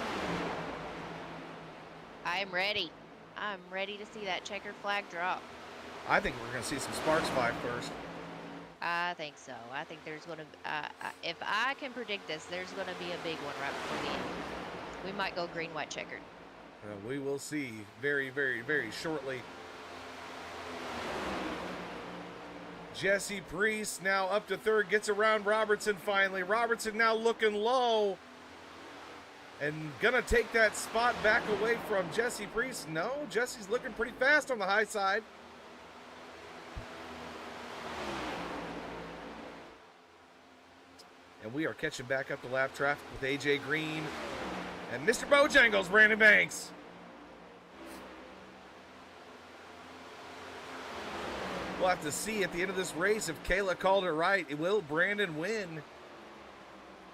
I'm ready. I'm ready to see that checkered flag drop. I think we're going to see some sparks fly first. I think so. I think there's going to, if I can predict this, there's going to be a big one right before the end. We might go green, white, checkered. We will see very, very, very shortly. Jesse Priest now up to third, gets around Robertson finally. Robertson now looking low and gonna take that spot back away from Jesse Priest. No, Jesse's looking pretty fast on the high side. And we are catching back up the lap traffic with AJ Green and Mr. Bojangles, Brandon Banks. We'll have to see at the end of this race if Kayla called it right. Will Brandon win?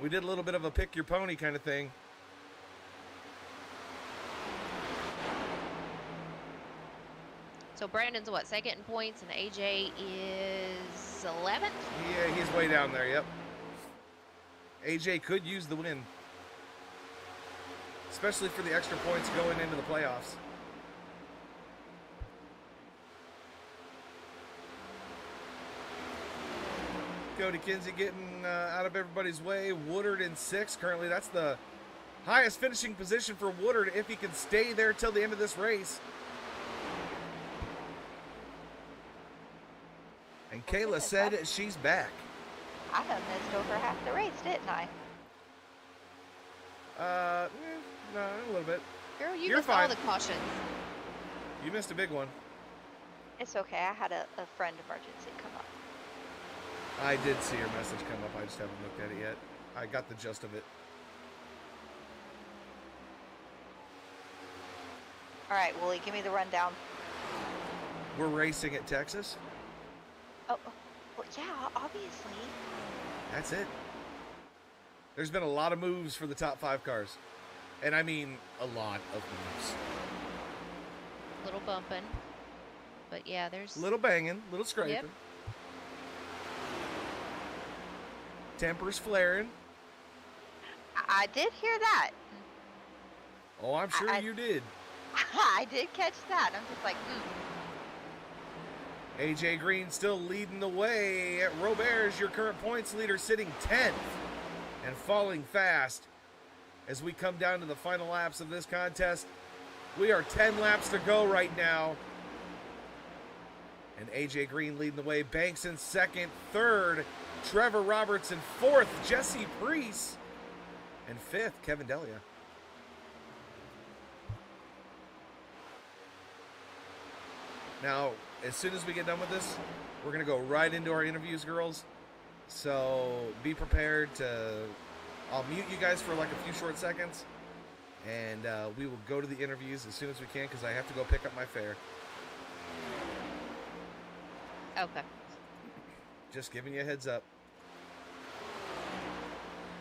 We did a little bit of a pick your pony kind of thing. So Brandon's what, second in points, and AJ is 11th? Yeah, he's way down there, yep. AJ could use the win, especially for the extra points going into the playoffs. Cody Kinsey getting out of everybody's way. Woodard in 6th. Currently, that's the highest finishing position for Woodard if he can stay there till the end of this race. And Kayla said she's back. I done missed over half the race, didn't I? No, a little bit. Girl, you You're missed fine. all the cautions. You missed a big one. It's okay. I had a friend emergency come up. I did see your message come up. I just haven't looked at it yet. I got the gist of it. All right, Wooly, give me the rundown. We're racing at Texas. Oh, well, yeah, obviously. That's it. There's been a lot of moves for the top 5 cars. And I mean a lot of moves. Little bumping. But yeah, there's... Little banging, little scraping. Yep. Tempers flaring. I did hear that. Oh, I'm sure you did. I did catch that. I'm just like, AJ Green still leading the way. Robert's your current points leader, sitting 10th and falling fast as we come down to the final laps of this contest. We are 10 laps to go right now. And AJ Green leading the way. Banks in 2nd, 3rd. Trevor Roberts in 4th. Jesse Priest. And 5th, Kevin Delia. Now, as soon as we get done with this, we're going to go right into our interviews, girls. So be prepared to... I'll mute you guys for like a few short seconds. And we will go to the interviews as soon as we can because I have to go pick up my fare. Okay. Just giving you a heads up.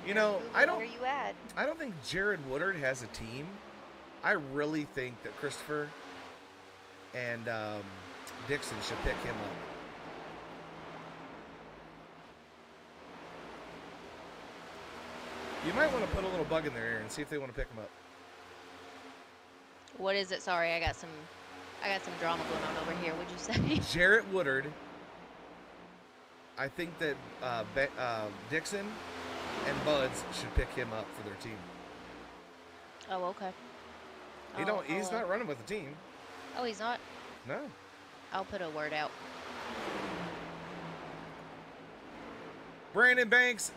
You know, I don't where you at? I don't think Jared Woodard has a team. I really think that Christopher and Dixon should pick him up. You might want to put a little bug in their ear and see if they want to pick him up. What is it? Sorry, I got some drama going on over here. What'd you say? Jarrett Woodard. I think that Dixon and Buds should pick him up for their team. Oh, okay. He's not running with the team. Oh, he's not? No. I'll put a word out. Brandon Banks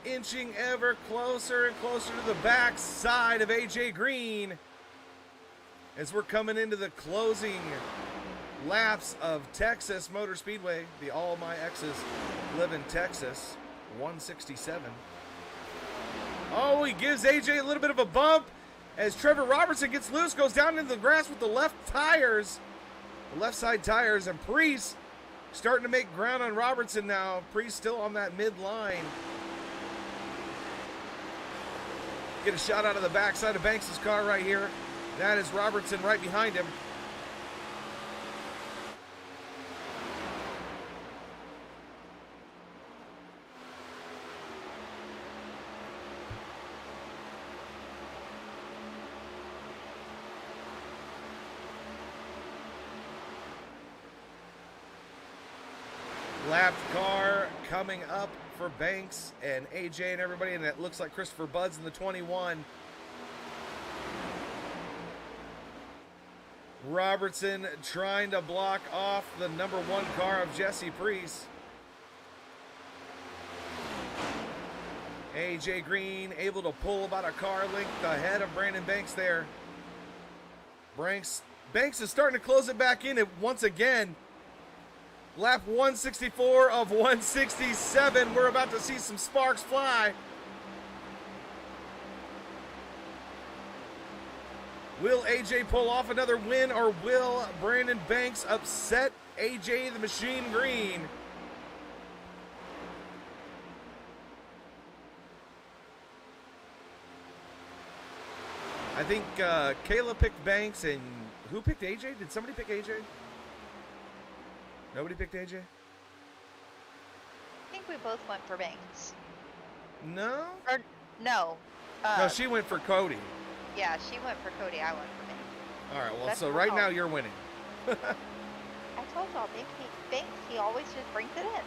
inching ever closer and closer to the back side of AJ Green as we're coming into the closing laps of Texas Motor Speedway. The All My Exes live in Texas, 167. Oh, he gives AJ a little bit of a bump as Trevor Robertson gets loose, goes down into the grass with the left tires, the left side tires, and Priest starting to make ground on Robertson now. Priest still on that mid-line. Get a shot out of the backside of Banks' car right here. That is Robertson right behind him. Lapped car coming up for Banks and AJ and everybody, and it looks like Christopher Budd's in the 21. Robertson trying to block off the number 1 car of Jesse Priest. AJ Green able to pull about a car length ahead of Brandon Banks there. Banks is starting to close it back in once again. Lap 164 of 167. We're about to see some sparks fly. Will AJ pull off another win, or will Brandon Banks upset AJ the Machine Green? I think Kayla picked Banks, and who picked AJ? Did somebody pick AJ? Nobody picked AJ? I think we both went for Banks. No? Or, no. No, she went for Cody. Yeah, she went for Cody. I went for Banks. All right, well, That's so right cool. now you're winning. I told y'all, Banks, he always just brings it in.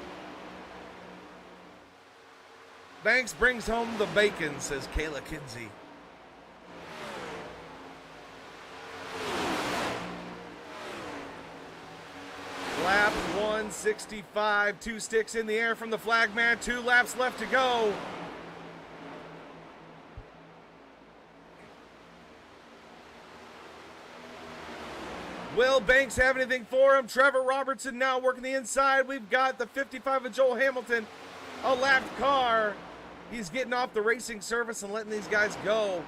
Banks brings home the bacon, says Kayla Kinsey. Lap 165, 2 sticks in the air from the flag man, 2 laps left to go. Will Banks have anything for him? Trevor Robertson now working the inside. We've got the 55 of Joel Hamilton, a lapped car. He's getting off the racing service and letting these guys go.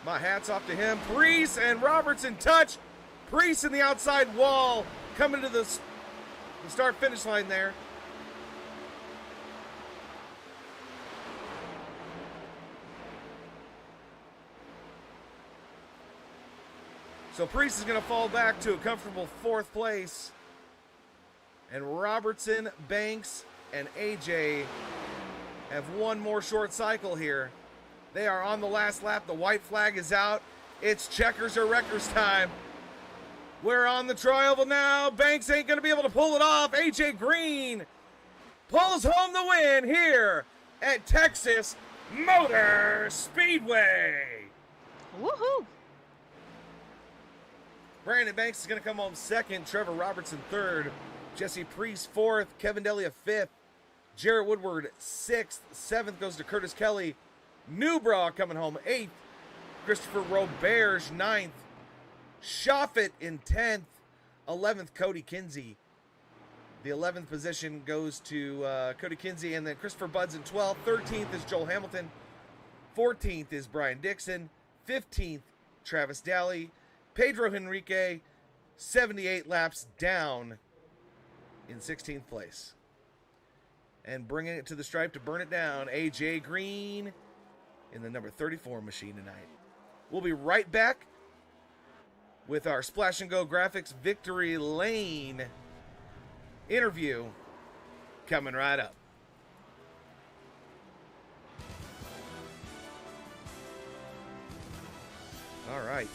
My hat's off to him. Priest and Robertson touch. Priest in the outside wall, coming to the start-finish line there. So Priest is going to fall back to a comfortable 4th place. And Robertson, Banks, and AJ have one more short cycle here. They are on the last lap. The white flag is out. It's checkers or wreckers time. We're on the tri-oval now. Banks ain't going to be able to pull it off. AJ Green pulls home the win here at Texas Motor Speedway. Woohoo! Brandon Banks is going to come home 2nd. Trevor Robertson 3rd. Jesse Priest 4th. Kevin Delia 5th. Jarrett Woodward 6th. 7th goes to Curtis Kelly. Newbra coming home 8th. Christopher Roberge 9th. Shoffett in 10th. 11th, Cody Kinsey. The 11th position goes to Cody Kinsey, and then Christopher Budd's in 12th. 13th is Joel Hamilton. 14th is Brian Dixon. 15th, Travis Daly. Pedro Henrique, 78 laps down in 16th place. And bringing it to the stripe to burn it down, AJ Green in the number 34 machine tonight. We'll be right back with our Splash and Go Graphics Victory Lane interview coming right up. All right.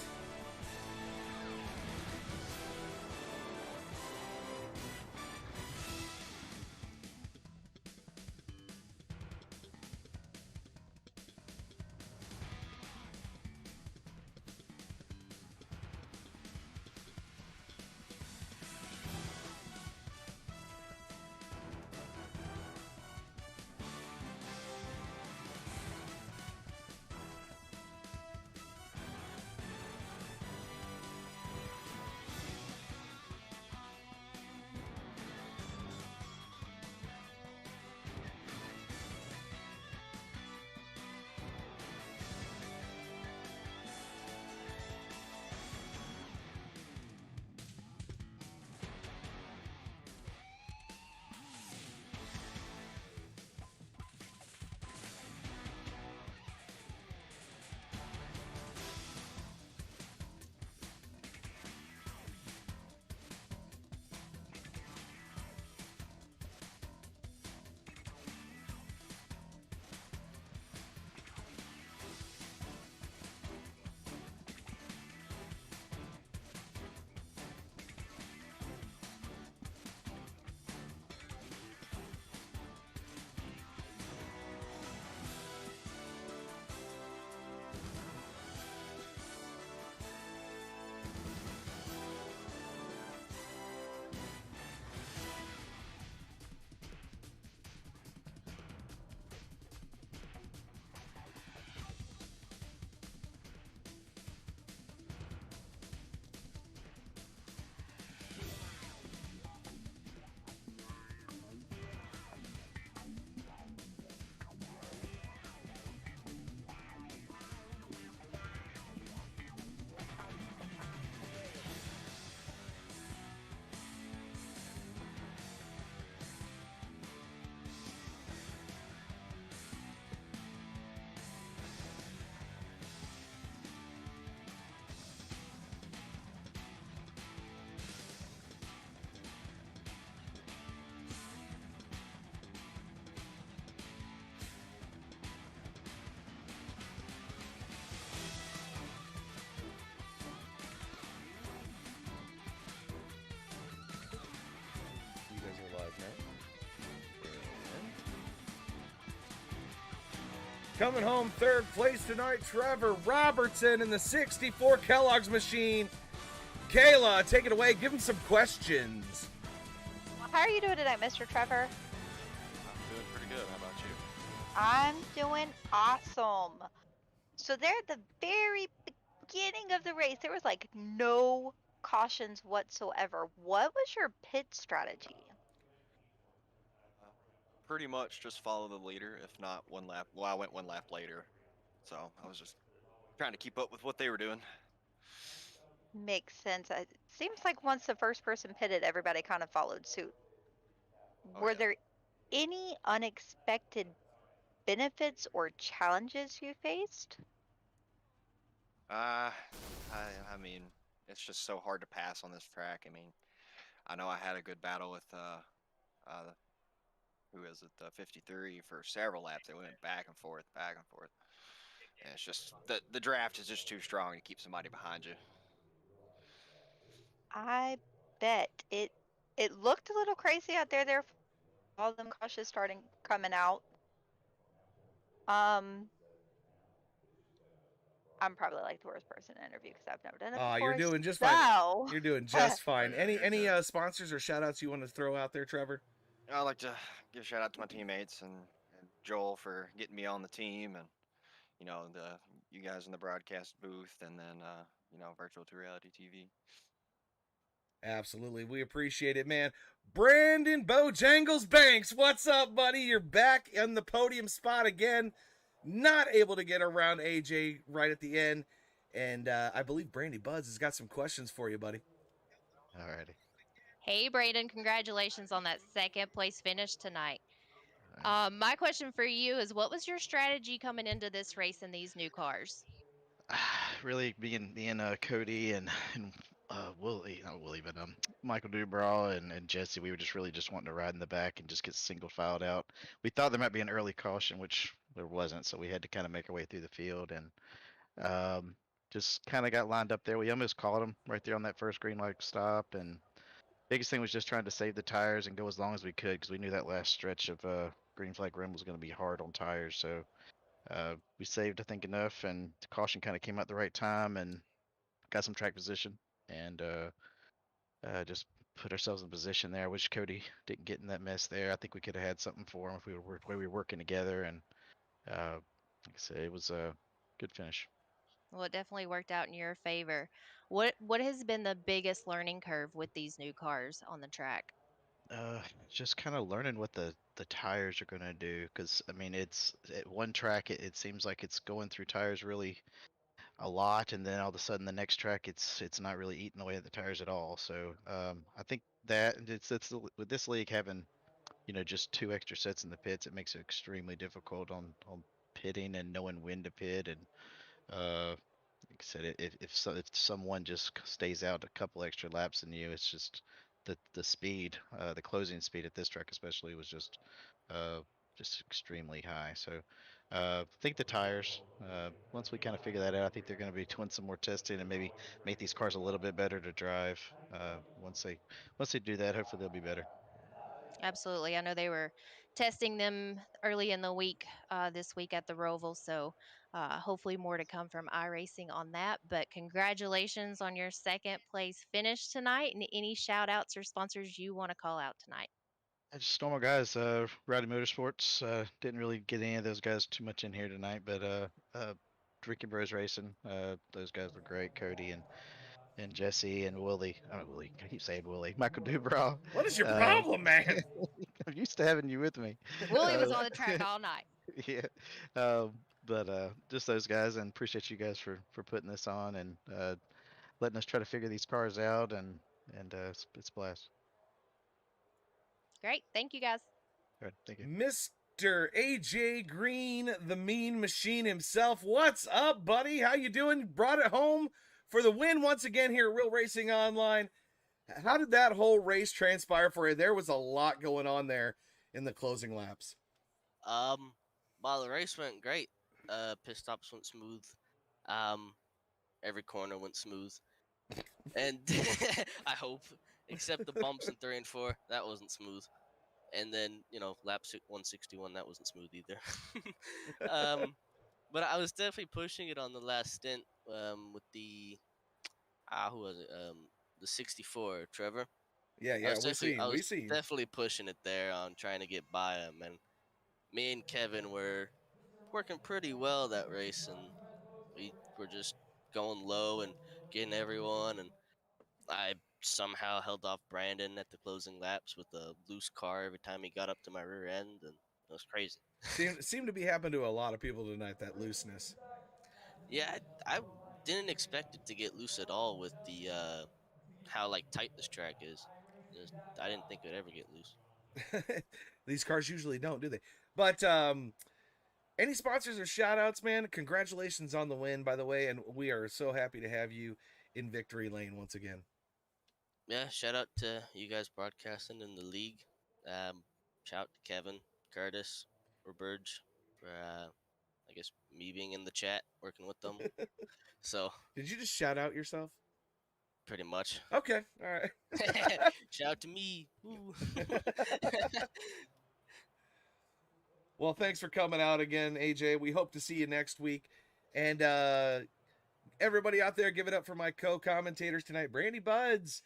Coming home third place tonight, Trevor Robertson in the 64 Kellogg's machine. Kayla, take it away. Give him some questions. How are you doing tonight, Mr. Trevor? I'm doing pretty good. How about you? I'm doing awesome. So there at the very beginning of the race, there was like no cautions whatsoever. What was your pit strategy? Pretty much just follow the leader, if not one lap. Well, I went one lap later, so I was just trying to keep up with what they were doing. Makes sense. It seems like once the first person pitted, everybody kind of followed suit. Oh, Were yeah. there any unexpected benefits or challenges you faced? I mean, it's just so hard to pass on this track. I mean, I know I had a good battle with who is it, 53 for several laps. They went back and forth, back and forth. And it's just the draft is just too strong to keep somebody behind you. I bet it looked a little crazy out there. There, all them cautious starting coming out. I'm probably like the worst person to interview because I've never done it before. You're doing just so, fine. You're doing just fine. Oh, yeah, Any you're good. sponsors or shout outs you want to throw out there, Trevor? I'd like to give a shout out to my teammates and Joel for getting me on the team, and you guys in the broadcast booth, and then virtual to reality TV. Absolutely. We appreciate it, man. Brandon Bojangles Banks, what's up, buddy? You're back in the podium spot again. Not able to get around AJ right at the end. And I believe Brandy Buds has got some questions for you, buddy. Alrighty. Hey, Braden, congratulations on that second place finish tonight. My question for you is, what was your strategy coming into this race in these new cars? Really being Cody and Willie, not Willie, but Michael Dubraw and Jesse, we were just really just wanting to ride in the back and just get single filed out. We thought there might be an early caution, which there wasn't, so we had to kind of make our way through the field and just kind of got lined up there. We almost caught him right there on that first green light stop, and biggest thing was just trying to save the tires and go as long as we could because we knew that last stretch of green flag rim was going to be hard on tires. So we saved, I think, enough, and the caution kind of came out at the right time and got some track position and just put ourselves in position there. I wish Cody didn't get in that mess there. I think we could have had something for him if we were the way we were working together. And like I said, it was a good finish. Well, it definitely worked out in your favor. What has been the biggest learning curve with these new cars on the track? Just kind of learning what the tires are gonna do, because I mean, it's at one track it seems like it's going through tires really a lot, and then all of a sudden the next track it's not really eating away at the tires at all. So I think that with this league having just two extra sets in the pits, it makes it extremely difficult on pitting and knowing when to pit. And like I said, if someone just stays out a couple extra laps than you, it's just the speed, the closing speed at this track especially was uh, just extremely high. So I think the tires, once we kind of figure that out, I think they're going to be doing some more testing and maybe make these cars a little bit better to drive. Once they do that, hopefully they'll be better. Absolutely. I know they were testing them early in the week, this week at the Roval. So hopefully more to come from iRacing on that. But congratulations on your second place finish tonight. And any shout outs or sponsors you want to call out tonight? Just normal guys, Rowdy Motorsports. Didn't really get any of those guys too much in here tonight, but Drinking Bros Racing. Those guys were great. Cody and Jesse and Willie. I don't know, Willie. I keep saying Willie. Michael Dubraw. What is your Uh, problem, man? I'm used to having you with me. Willie was Uh, on the track all night. yeah. But just those guys, and appreciate you guys for putting this on and letting us try to figure these cars out, and it's a blast. Great. Thank you, guys. All right, thank you. Mr. AJ Green, the mean machine himself. What's up, buddy? How you doing? Brought it home for the win once again here at Real Racing Online. How did that whole race transpire for you? There was a lot going on there in the closing laps. Well, the race went great. Pit stops went smooth. Every corner went smooth, and I hope, except the bumps in 3 and 4, that wasn't smooth. And then lap 161, that wasn't smooth either. But I was definitely pushing it on the last stint with the who was it? The 64, Trevor. Yeah, I yeah, was we definitely I seen, we was seen. definitely pushing it there on trying to get by him, and me and Kevin were working pretty well that race, and we were just going low and getting everyone, and I somehow held off Brandon at the closing laps with a loose car every time he got up to my rear end, and it was crazy. Seemed to be happening to a lot of people tonight, that looseness. Yeah, I didn't expect it to get loose at all with the how like tight this track is. I didn't think it would ever get loose. These cars usually don't, do they? But any sponsors or shout outs, man? Congratulations on the win, by the way, and we are so happy to have you in victory lane once again. Yeah, shout out to you guys broadcasting in the league. Shout out to Kevin, Curtis, or Burge for I guess me being in the chat working with them. So Did you just shout out yourself? pretty much. Okay, all right. Shout out to me. Woo. Well, thanks for coming out again, AJ. We hope to see you next week. And everybody out there, give it up for my co-commentators tonight, Brandy Buds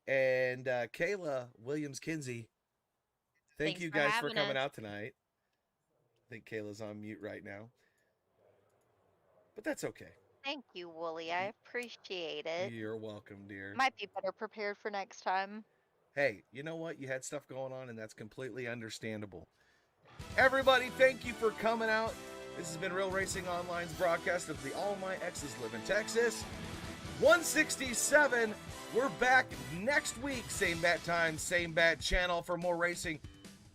and Kayla Williams-Kinsey. Thank Thanks you for guys for having coming us. out tonight. I think Kayla's on mute right now, but that's okay. Thank you, Wooly. I appreciate it. You're welcome, dear. Might be better prepared for next time. Hey, you know what? You had stuff going on, and that's completely understandable. Everybody, thank you for coming out. This has been Real Racing Online's broadcast of the All My Exes Live in Texas. 167. We're back next week. Same bat time, same bat channel for more racing.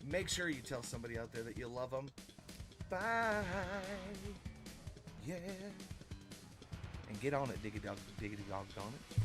Make sure you tell somebody out there that you love them. Bye. Yeah. And get on it, diggity dog on it.